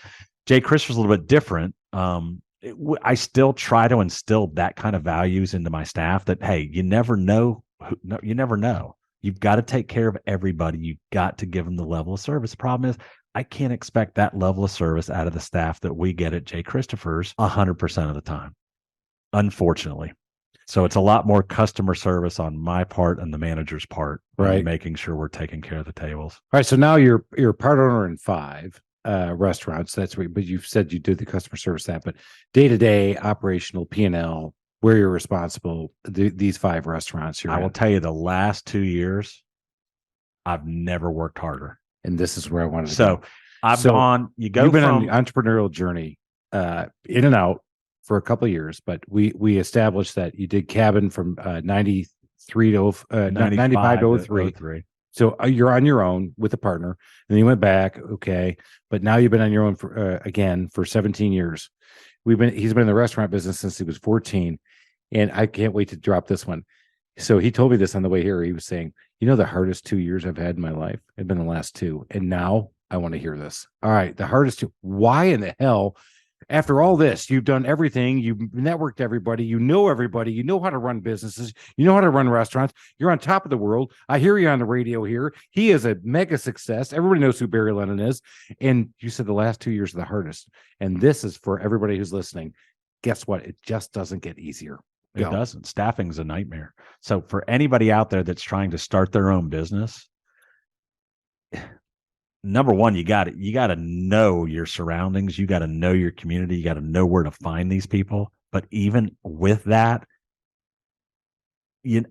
Jay Christopher's a little bit different. I still try to instill that kind of values into my staff, that, hey, you never know. You never know. You've got to take care of everybody. You've got to give them the level of service. The problem is, I can't expect that level of service out of the staff that we get at Jay Christopher's 100% of the time, unfortunately. So it's a lot more customer service on my part and the manager's part, Right. making sure we're taking care of the tables. All right. So now you're a part owner in 5 restaurants. That's where, but you've said you do the customer service that, but day-to-day operational P&L, where you're responsible, these 5 restaurants you're I will in. tell you, the last 2 years, I've never worked harder. And this is where I wanted to So go. I've So gone, you go You've been from, on the entrepreneurial journey in and out for a couple of years, but we established that you did cabin from 93 to 95 to 03. So you're on your own with a partner, and then you went back. Okay. But now you've been on your own for again for 17 years. He's been in the restaurant business since he was 14, and I can't wait to drop this one. So he told me this on the way here. He was saying, the hardest 2 years I've had in my life have been the last 2. And now I want to hear this. All right. The hardest 2. Why in the hell, after all this, you've done everything. You've networked everybody. You know everybody. You know how to run businesses. You know how to run restaurants. You're on top of the world. I hear you on the radio here. He is a mega success. Everybody knows who Barry Lennon is. And you said the last 2 years are the hardest. And this is for everybody who's listening. Guess what? It just doesn't get easier. It Go. doesn't. Staffing's a nightmare. So for anybody out there that's trying to start their own business, number one, you got to know your surroundings. You got to know your community. You got to know where to find these people. But even with that,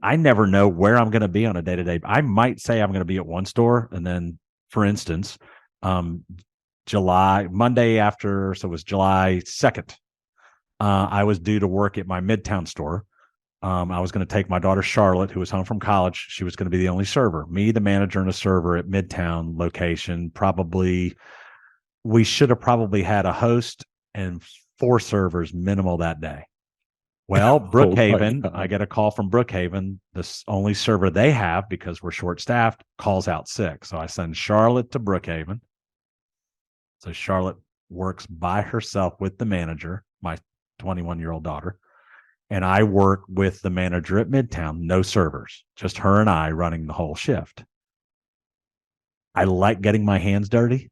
I never know where I'm going to be on a day-to-day. I might say I'm going to be at one store, and then, for instance, Monday after, so it was July 2nd. I was due to work at my Midtown store. I was going to take my daughter Charlotte, who was home from college. She was going to be the only server. Me, the manager, and a server at Midtown location. We should have probably had a host and 4 servers minimal that day. Well, Brookhaven, I get a call from Brookhaven, the only server they have, because we're short-staffed, calls out sick. So I send Charlotte to Brookhaven. So Charlotte works by herself with the manager, my 21-year-old daughter, and I work with the manager at Midtown, no servers, just her and I running the whole shift. I like getting my hands dirty.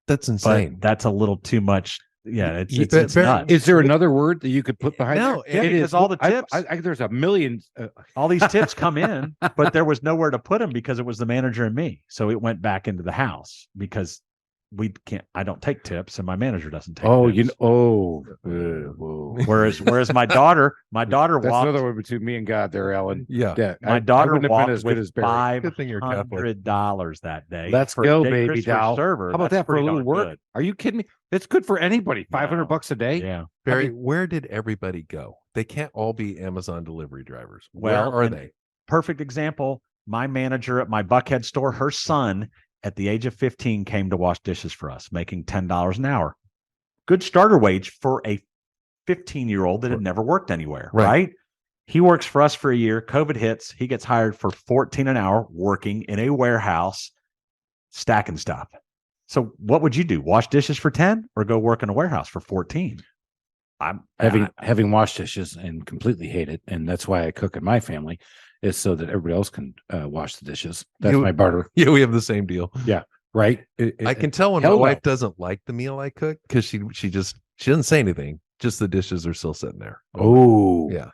That's insane. But that's a little too much. Yeah, it's Barry, nuts. Is there another word that you could put behind No, it? Yeah, because is. all the tips, There's a million. all these tips come in, but there was nowhere to put them because it was the manager and me. So it went back into the house because I don't take tips, and my manager doesn't take Oh, tips. whoa. Whereas my daughter That's walked. another one between me and God there, Ellen. Yeah. My daughter wouldn't have been walked as good with as Barry. Good thing you're Catholic. $500 that day. Let's for go, Day baby Christopher doll. server. How about That's that for a pretty little darn work? good. Are you kidding me? It's good for anybody. $500 a day. Yeah. Barry, I mean- where did everybody go? They can't all be Amazon delivery drivers. Well, where are and- they? Perfect example. My manager at my Buckhead store, her son at the age of 15 came to wash dishes for us, making $10 an hour. Good starter wage for a 15-year-old that had never worked anywhere, right? He works for us for a year. COVID hits. He gets hired for $14 an hour working in a warehouse, stacking stuff. So what would you do? Wash dishes for 10 or go work in a warehouse for 14? I'm Having washed dishes and completely hate it, and that's why I cook in my family, is so that everybody else can wash the dishes. That's my barter, Yeah, we have the same deal. right? I can tell when my hell no. wife doesn't like the meal I cook because she doesn't say anything. Just the dishes are still sitting there. Oh, Yeah.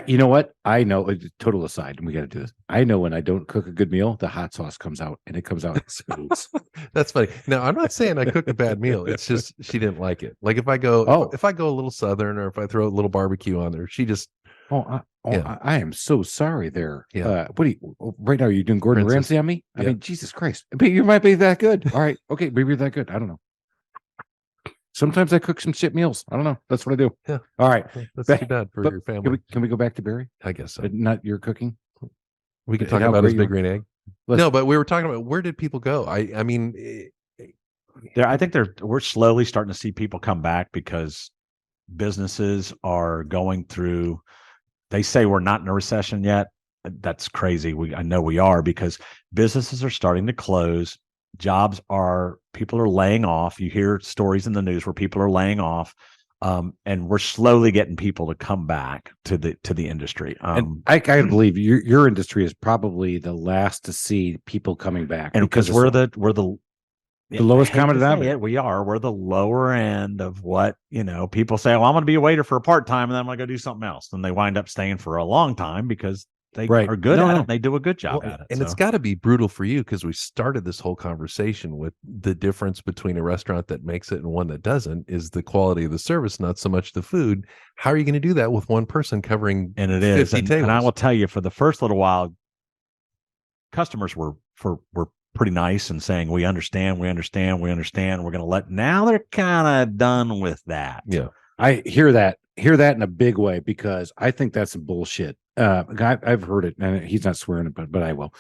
You know what? I know. Total aside, and we got to do this. I know when I don't cook a good meal, the hot sauce comes out, and it comes out in spades. That's funny. Now, I'm not saying I cook a bad meal. It's just she didn't like it. Like if I go if I go a little southern or if I throw a little barbecue on there, she just Yeah. I am so sorry there. Yeah. What do you right now? Are you doing Gordon Princess. Ramsay on me? I Yeah. mean, Jesus Christ. But you might be that good. All right. Okay. Maybe you're that good. I don't know. Sometimes I cook some shit meals. I don't know. That's what I do. Yeah. All right. That's But- too bad for but your family. Can we go back to Barry? I guess so. But not your cooking? We could and talk how about his great you big green egg. Let's- No, but we were talking about where did people go? I mean, I think we're slowly starting to see people come back because businesses are going through. They say we're not in a recession yet. That's crazy. I know we are because businesses are starting to close. People are laying off. You hear stories in the news where people are laying off, and we're slowly getting people to come back to the industry. And I believe your industry is probably the last to see people coming back, and because we're the lowest I hate common to say denominator. it, we're the lower end of what people say. Well, I'm going to be a waiter for a part time, and then I'm going to go do something else. And they wind up staying for a long time because they are good at it. And they do a good job at it. And it's got to be brutal for you because we started this whole conversation with the difference between a restaurant that makes it and one that doesn't is the quality of the service, not so much the food. How are you going to do that with one person covering and it is. 50 tables? And I will tell you, for the first little while, customers were pretty nice and saying, we understand. We're going to let. Now they're kind of done with that. Yeah. I hear that in a big way because I think that's some bullshit. I've heard it, and he's not swearing it, but I will.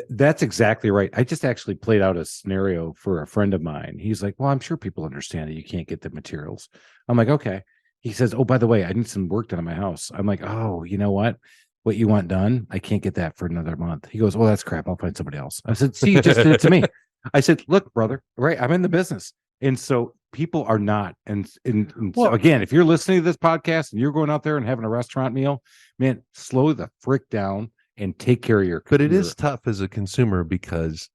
That's exactly right. I just actually played out a scenario for a friend of mine. He's like, "Well, I'm sure people understand that you can't get the materials." I'm like, "Okay." He says, "Oh, by the way, I need some work done on my house." I'm like, "Oh, you know what? What you want done? I can't get that for another month." He goes, "Well, that's crap. I'll find somebody else." I said, "See, you just did it to me." I said, "Look, brother, right? I'm in the business." And so people are not. And so again, if you're listening to this podcast and you're going out there and having a restaurant meal, man, slow the frick down and take care of your. But it is tough as a consumer because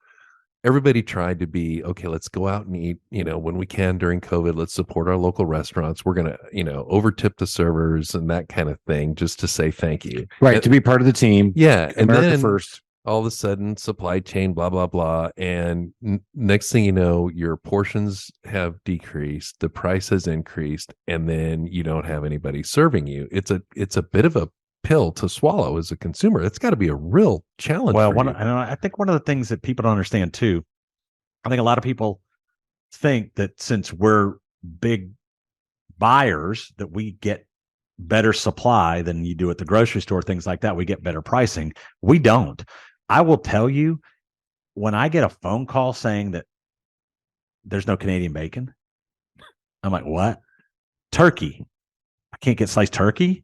everybody tried to be, okay, let's go out and eat, when we can during COVID, let's support our local restaurants. We're going to, over tip the servers and that kind of thing, just to say thank you. Right. To be part of the team. Yeah. And America then first. all of a sudden supply chain, blah, blah, blah. And next thing you know, your portions have decreased, the price has increased, and then you don't have anybody serving you. It's a bit of a pill to swallow as a consumer. It's got to be a real challenge. Well, I think one of the things that people don't understand too, I think a lot of people think that since we're big buyers, that we get better supply than you do at the grocery store, things like that. We get better pricing. We don't. I will tell you, when I get a phone call saying that there's no Canadian bacon, I'm like, what? Turkey. I can't get sliced turkey?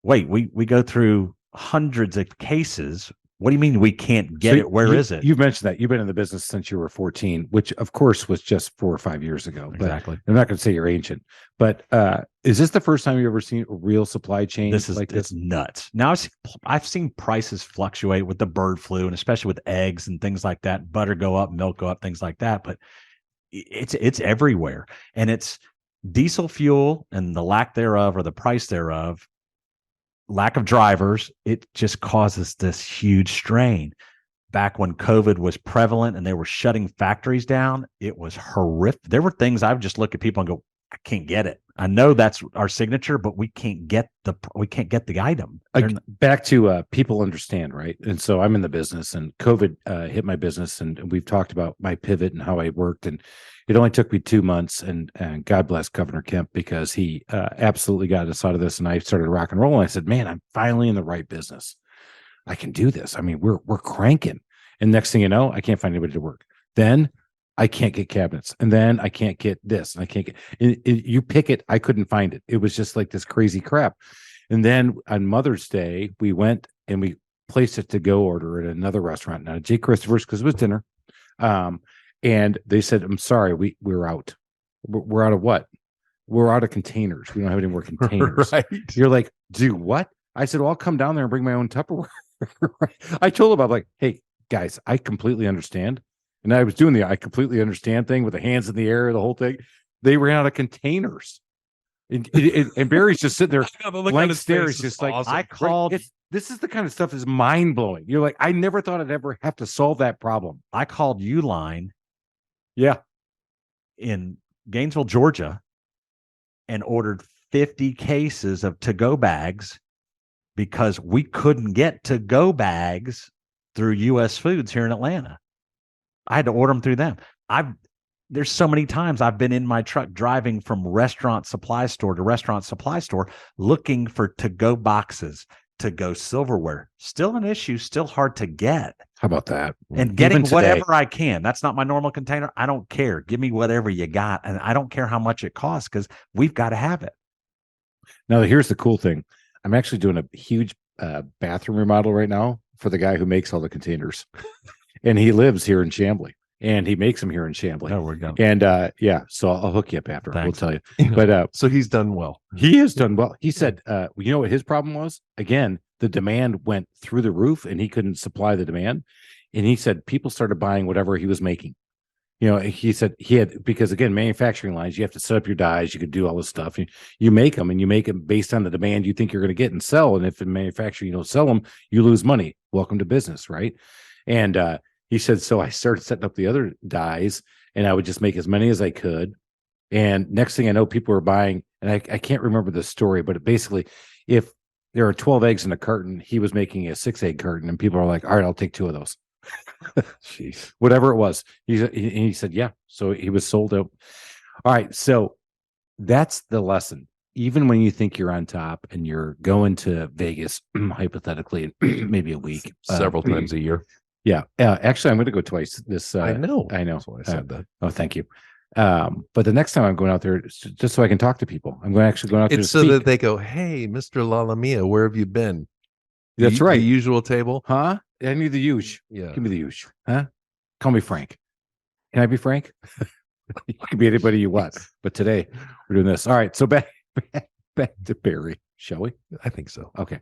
Wait, we go through hundreds of cases. What do you mean we can't get it? Where is it? You've mentioned that you've been in the business since you were 14, which of course was just 4 or 5 years ago. Exactly. I'm not going to say you're ancient, but is this the first time you've ever seen a real supply chain? It's nuts. Now I've seen prices fluctuate with the bird flu, and especially with eggs and things like that. Butter go up, milk go up, things like that. But it's everywhere, and it's diesel fuel and the lack thereof, or the price thereof. Lack of drivers, it just causes this huge strain. back when COVID was prevalent and they were shutting factories down, it was horrific. There were things I would just look at people and go, I can't get it. I know that's our signature, but we can't get the item. Back to people understand, right? And so I'm in the business, and COVID hit my business, and we've talked about my pivot and how I worked, and it only took me 2 months. And God bless Governor Kemp, because he absolutely got us out of this, and I started rock and roll. And I said, man, I'm finally in the right business. I can do this. I mean, we're cranking. And next thing you know, I can't find anybody to work. Then I can't get cabinets, and then I can't get this, and I can't get you pick it. I couldn't find it. It was just like this crazy crap. And then on Mother's Day, we went and we placed a to-go order at another restaurant, not J. Christopher's, because it was dinner. And they said, I'm sorry, we're out. We're out of what? We're out of containers. We don't have any more containers. Right. You're like, do what? I said, well, I'll come down there and bring my own Tupperware. I told them, I'm like, hey, guys, I completely understand. And I was doing the I completely understand thing with the hands in the air, the whole thing. They ran out of containers. And Barry's just sitting there, blank stare. It's just like, awesome. I called. This is the kind of stuff that's mind blowing. You're like, I never thought I'd ever have to solve that problem. I called Uline Yeah. in Gainesville, Georgia, and ordered 50 cases of to-go bags because we couldn't get to-go bags through U.S. Foods here in Atlanta. I had to order them through them. There's so many times I've been in my truck driving from restaurant supply store to restaurant supply store looking for to-go boxes, to-go silverware. Still an issue, still hard to get. How about that? And getting whatever I can. That's not my normal container. I don't care. Give me whatever you got. And I don't care how much it costs, because we've got to have it. Now, here's the cool thing. I'm actually doing a huge bathroom remodel right now for the guy who makes all the containers. And he lives here in Chamblee, and he makes them here in Chamblee. Oh, we're going. And so I'll hook you up after. Thanks. We'll tell you. But So he's done well. he has done well. He said, you know what his problem was? Again, the demand went through the roof, and he couldn't supply the demand. And he said people started buying whatever he was making. You know, he said he had, because again, manufacturing lines, you have to set up your dies, you could do all this stuff. You make them, and you make them based on the demand you think you're going to get and sell. And if in manufacturing you don't sell them, you lose money. Welcome to business, right? And he said, so I started setting up the other dies, and I would just make as many as I could. And next thing I know, people were buying, and I can't remember the story, but basically, if there are 12 eggs in a carton, he was making a 6-egg carton, and people are like, all right, I'll take 2 of those. Jeez, whatever it was. He said, yeah. So he was sold out. All right. So that's the lesson. Even when you think you're on top and you're going to Vegas, hypothetically, maybe a week, Several times a year. Yeah. Actually, I'm going to go twice this. I know. That's why I said that. Oh, thank you. But the next time I'm going out there, it's just so I can talk to people. I'm actually going out there It's to so speak. that they go, hey, Mr. Lalamia, where have you been? That's right. The usual table. Huh? I need the huge. Yeah. Give me the huge. Huh? Call me Frank. Can I be Frank? You can be anybody you want. But today we're doing this. All right. So back to Barry, shall we? I think so. Okay.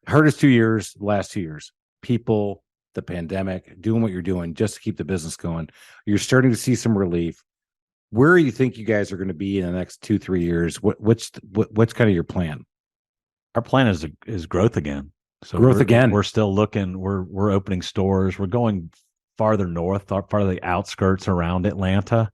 Hardest 2 years, last 2 years. People, the pandemic, doing what you're doing just to keep the business going. You're starting to see some relief. Where do you think you guys are going to be in the next 2-3 years? What's kind of your plan? Our plan is growth again. So Growth again. We're still looking. We're opening stores. We're going farther north, part of the outskirts around Atlanta.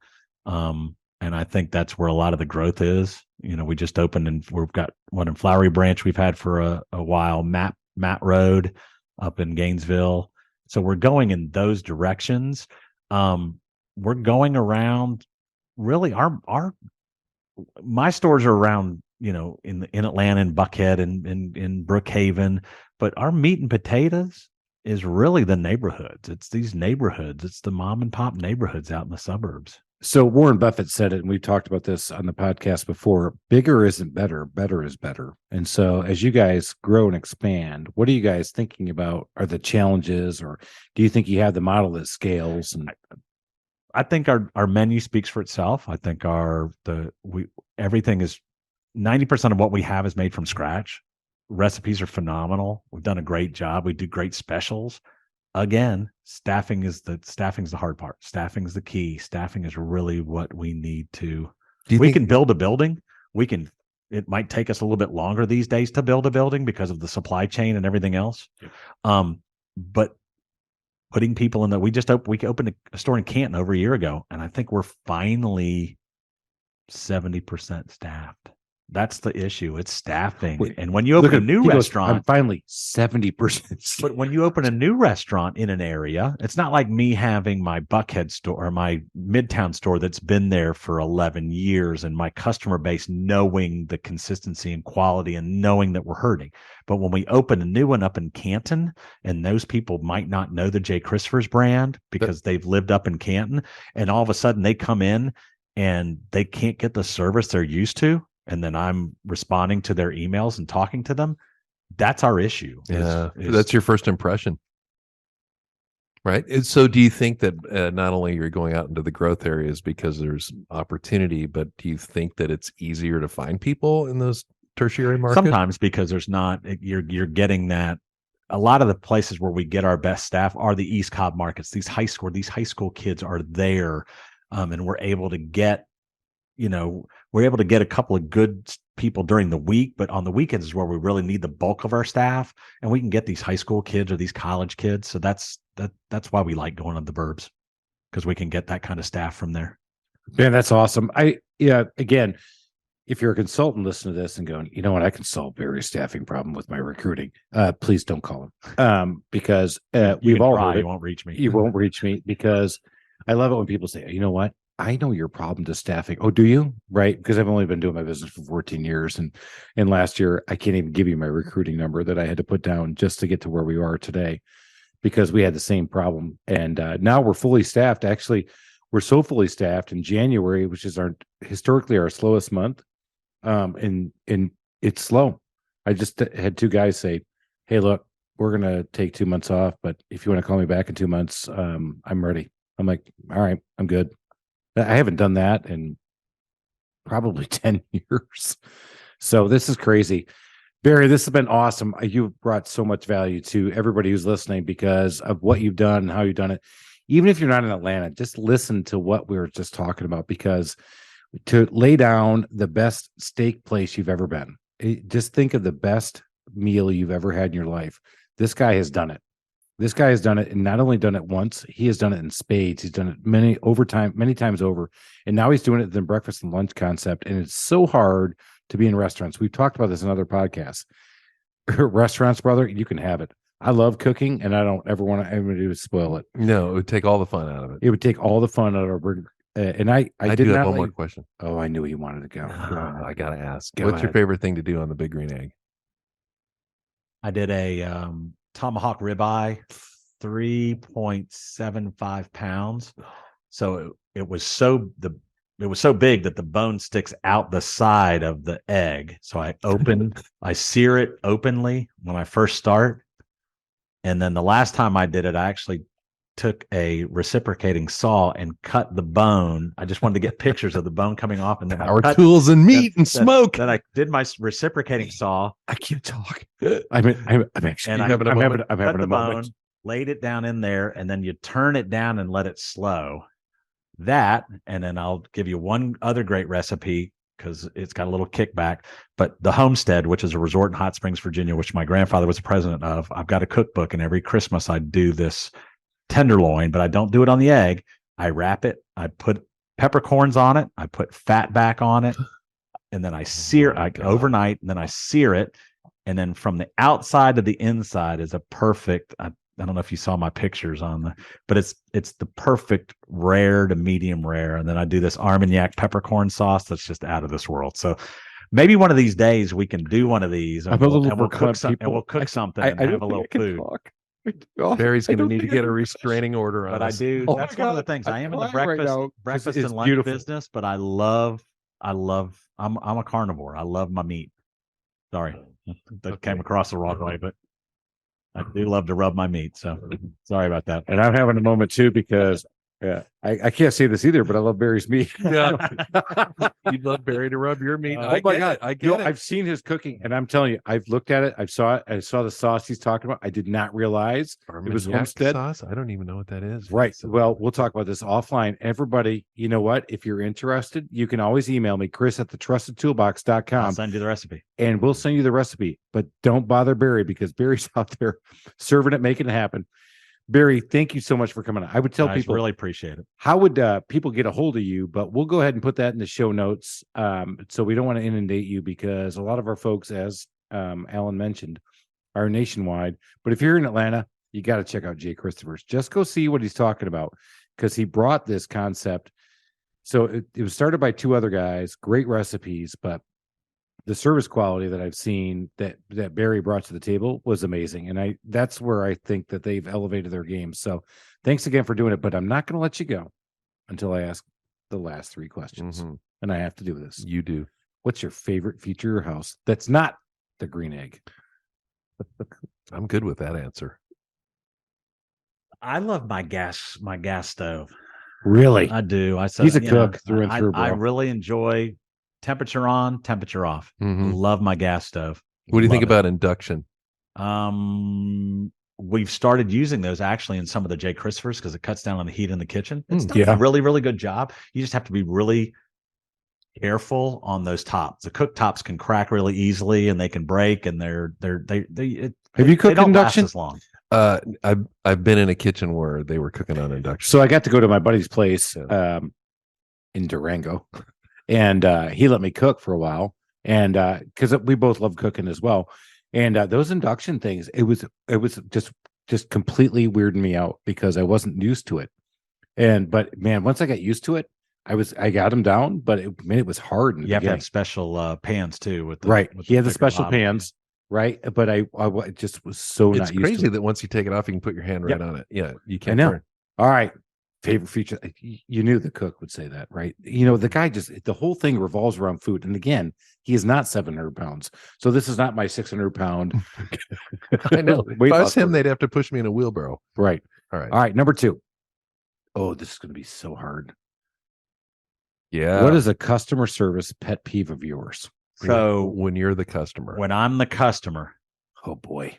And I think that's where a lot of the growth is. You know, we just opened, and we've got one in Flowery Branch we've had for a while, Matt Road up in Gainesville. So we're going in those directions. We're going around, really my stores are around, you know, in Atlanta and Buckhead and in Brookhaven, but our meat and potatoes is really the neighborhoods. It's these neighborhoods. It's the mom and pop neighborhoods out in the suburbs. So Warren Buffett said it, and we've talked about this on the podcast before. Bigger isn't better. Better is better. And so as you guys grow and expand, what are you guys thinking about are the challenges, or do you think you have the model that scales? And I think our menu speaks for itself. I think everything is 90% of what we have is made from scratch. Recipes are phenomenal. We've done a great job. We do great specials. Again, staffing is the hard part. Staffing is the key. Staffing is really what we need to. We can build a building. It might take us a little bit longer these days to build a building because of the supply chain and everything else. But putting people in the. We opened a store in Canton over a year ago, and I think we're finally 70% staffed. That's the issue. It's staffing. Wait, and when you open a new restaurant, I'm finally 70%. but when you open a new restaurant in an area, it's not like me having my Buckhead store or my Midtown store that's been there for 11 years and my customer base knowing the consistency and quality and knowing that we're hurting. But when we open a new one up in Canton, and those people might not know the J. Christopher's brand because they've lived up in Canton, and all of a sudden they come in and they can't get the service they're used to, and then I'm responding to their emails and talking to them. That's our issue. That's your first impression, right? And so do you think that not only you're going out into the growth areas because there's opportunity, but do you think that it's easier to find people in those tertiary markets? Sometimes, because there's not, you're getting that. A lot of the places where we get our best staff are the East Cobb markets. These high school kids are there. And we're able to get, a couple of good people during the week, but on the weekends is where we really need the bulk of our staff, and we can get these high school kids or these college kids. So that's why we like going to the burbs, because we can get that kind of staff from there. Man, that's awesome. Again, if you're a consultant listening to this and going, you know what, I can solve Barry's staffing problem with my recruiting. Please don't call him. Because we've all heard it. You won't reach me. You won't reach me, because I love it when people say, you know what? I know your problem to staffing. Oh, do you? Right. Because I've only been doing my business for 14 years. And last year, I can't even give you my recruiting number that I had to put down just to get to where we are today, because we had the same problem. And now we're fully staffed. Actually, we're so fully staffed in January, which is historically our slowest month. And it's slow. I just had two guys say, hey, look, we're going to take 2 months off, but if you want to call me back in 2 months, I'm ready. I'm like, all right, I'm good. I haven't done that in probably 10 years. So this is crazy. Barry, this has been awesome. You've brought so much value to everybody who's listening because of what you've done and how you've done it. Even if you're not in Atlanta, just listen to what we were just talking about, because to lay down the best steak place you've ever been, just think of the best meal you've ever had in your life. This guy has done it. This guy has done it, and not only done it once, he has done it in spades. He's done it many times over. And now he's doing it in the breakfast and lunch concept. And it's so hard to be in restaurants. We've talked about this in other podcasts. Restaurants, brother, you can have it. I love cooking, and I don't ever want to ever do is spoil it. No, it would take all the fun out of it. It would take all the fun out of it. And I did do not have one more question. Oh, I knew he wanted to go. I gotta ask. Go What's ahead. your favorite thing to do on the Big Green Egg? I did a tomahawk ribeye, 3.75 pounds. So it was so big that the bone sticks out the side of the egg. So I sear it openly when I first start. And then the last time I did it, I actually took a reciprocating saw and cut the bone. I just wanted to get pictures of the bone coming off, and then Power tools and meat and smoke. Then I did my reciprocating saw. I can't talk. I'm actually having a moment. Laid it down in there, and then you turn it down and let it slow. That, and then I'll give you one other great recipe because it's got a little kickback. But the Homestead, which is a resort in Hot Springs, Virginia, which my grandfather was the president of, I've got a cookbook, and every Christmas I do this tenderloin, but I don't do it on the egg. I wrap it. I put peppercorns on it. I put fat back on it, and then I sear overnight, and then I sear it. And then from the outside to the inside is a perfect, I don't know if you saw my pictures but it's the perfect rare to medium rare. And then I do this Armagnac peppercorn sauce that's just out of this world. So maybe one of these days we can do one of these, and we'll cook something and have a little food. Barry's going to need to get a restraining order on But us. I do. That's one of the things. I am in the breakfast and lunch business, but I'm a carnivore. I love my meat. Sorry, that came across the wrong way, but I do love to rub my meat. So sorry about that. And I'm having a moment too, because I can't say this either, but I love Barry's meat. Yeah. You'd love Barry to rub your meat. Oh my God. I've seen his cooking, and I'm telling you, I've looked at it. I saw the sauce he's talking about. I did not realize it was Homestead sauce. I don't even know what that is. Right. So, well, we'll talk about this offline. Everybody, you know what? If you're interested, you can always email me, Chris@thetrustedtoolbox.com. I'll send you the recipe. And we'll send you the recipe. But don't bother Barry, because Barry's out there serving it, making it happen. Barry, thank you so much for coming on. I would tell Guys, people, really appreciate it. how would people get a hold of you? But we'll go ahead and put that in the show notes. So we don't want to inundate you because a lot of our folks, as Alan mentioned, are nationwide. But if you're in Atlanta, you got to check out Jay Christopher's. Just go see what he's talking about because he brought this concept. So it was started by 2 other guys, great recipes, but the service quality that I've seen that Barry brought to the table was amazing. And that's where I think that they've elevated their game. So thanks again for doing it, but I'm not going to let you go until I ask the last 3 questions. Mhm. And I have to do this. You do. What's your favorite feature of your house that's not the green egg? I'm good with that answer. I love my gas stove. Really? I do. I said He's a you cook know, through and I, through, I bro. really enjoy temperature on, temperature off. Mhm. Love my gas stove. What do you think Love it. about induction? We've started using those actually in some of the J. Christopher's because it cuts down on the heat in the kitchen. It's done Yeah. a really, really good job. You just have to be really careful on those tops. The cooktops can crack really easily and they can break, and Have you they cooked don't last induction? as long. I've been in a kitchen where they were cooking on induction. So I got to go to my buddy's place in Durango, and he let me cook for a while, and because we both love cooking as well. And those induction things, it was just completely weirding me out because I wasn't used to it. But man, once I got used to it, I got them down, but it was hard. In the You have to beginning. have special pans too. With the, Right. with He had the thicker special bottom. pans, right? But I just was so It's not used crazy to it. that once you take it off, you can put your hand right on it. Yeah, you I can't. know. burn. All right. Favorite feature. You knew the cook would say that, right? You know, the guy the whole thing revolves around food. And again, he is not 700 pounds. So this is not my 600 pound. I know. weight If I loss was him, program. they'd have to push me in a wheelbarrow. Right. All right. All right. Number 2. Oh, this is going to be so hard. Yeah. What is a customer service pet peeve of yours? So when you're the customer, when I'm the customer, Oh boy.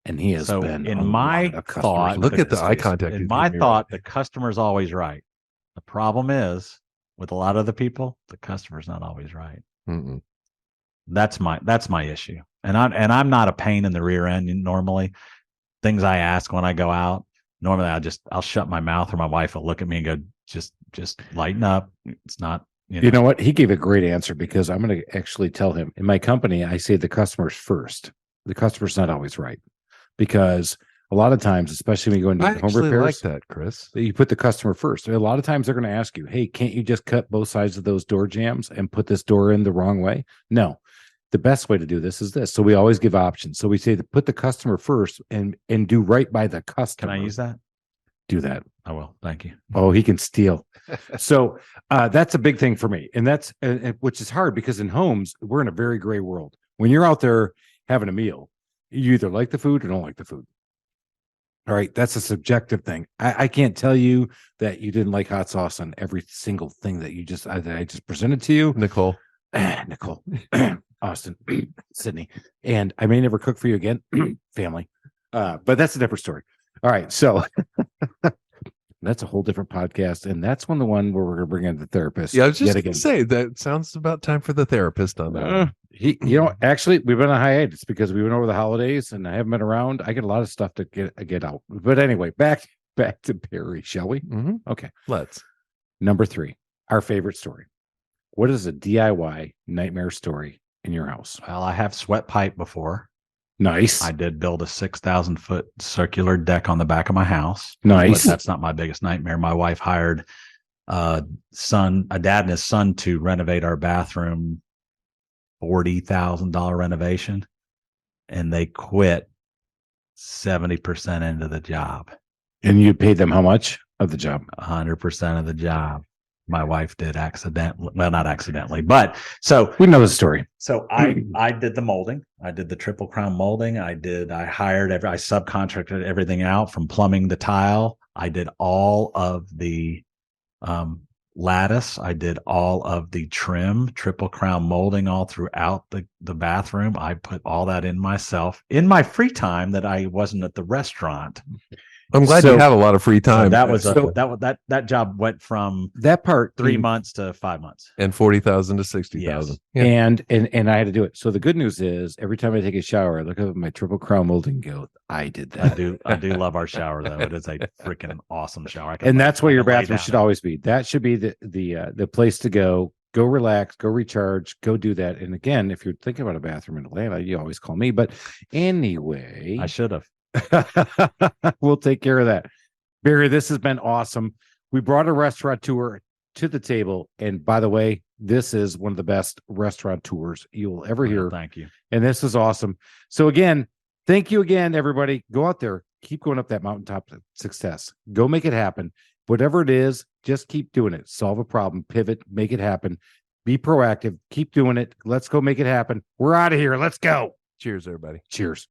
And he has so been in a my lot of customers thought, in look at the this eye case. contact. in he's my giving me thought, right the customer's always right. The problem is with a lot of the people, the customer's not always right. now. Mm-mm. That's my issue. And I'm not a pain in the rear end normally. Things I ask when I go out, normally I'll shut my mouth, or my wife will look at me and go, just lighten up. It's not, You know what? He gave a great answer because I'm going to actually tell him in my company, I say the customer's first. The customer's not always right because a lot of times, especially when you go into I home actually like repairs, that, Chris. you put the customer first. A lot of times they're going to ask you, hey, can't you just cut both sides of those door jambs and put this door in the wrong way? No, the best way to do this is this. So we always give options. So we say to put the customer first and do right by the Can customer. I use that? Do that. I will. Thank you. Oh, he can steal. So that's a big thing for me. And that's which is hard because in homes, we're in a very gray world. When you're out there having a meal, you either like the food or don't like the food. All right. That's a subjective thing. I can't tell you that you didn't like hot sauce on every single thing that I just presented to you. Nicole. Nicole, Austin, Sydney. And I may never cook for you again, family. But that's a different story. All right. So that's a whole different podcast. And that's the one where we're going to bring in the therapist. Yeah, I was just yet going again. to say that sounds about time for the therapist on that. Actually, we've been on hiatus because we went over the holidays and I haven't been around. I get a lot of stuff to get out. But anyway, back to Perry, shall we? Mm-hmm. Okay. Let's. Number 3, our favorite story. What is a DIY nightmare story in your house? Well, I have sweat pipe before. Nice. I did build a 6,000 foot circular deck on the back of my house. Nice. But that's not my biggest nightmare. My wife hired a dad and his son to renovate our bathroom, $40,000 renovation, and they quit 70% into the job. And you paid them how much of the job? 100% of the job. My wife did not accidentally, but so We know the story. So I did the molding. I did the triple crown molding. I subcontracted everything out from plumbing to tile. I did all of the lattice. I did all of the trim, triple crown molding all throughout the bathroom. I put all that in myself in my free time that I wasn't at the restaurant. I'm glad So- you have a lot of free time. that was So- that job went from That part 3 months to 5 months. and 40,000 to 60,000. Yeah. And I had to do it. So the good news is every time I take a shower, I look up at my triple crown molding and go, I did I that. do love our shower though. It is a freaking awesome shower. I can And lay- that's where I your can lay bathroom down should in it. always be. That should be the place to go. Go relax, go recharge, go do that. And again, if you're thinking about a bathroom in Atlanta, you always call me. But anyway, I should have. we'll take care of that. Barry, this has been awesome. We brought a restaurant tour to the table. And by the way, this is one of the best restaurant tours you'll ever hear. Thank you. And this is awesome. So again, thank you again, everybody. Go out there, keep going up that mountaintop to success. Go make it happen. Whatever it is, just keep doing it. Solve a problem, pivot, make it happen. Be proactive, keep doing it. Let's go make it happen. We're out of here. Let's go. Cheers, everybody. Cheers.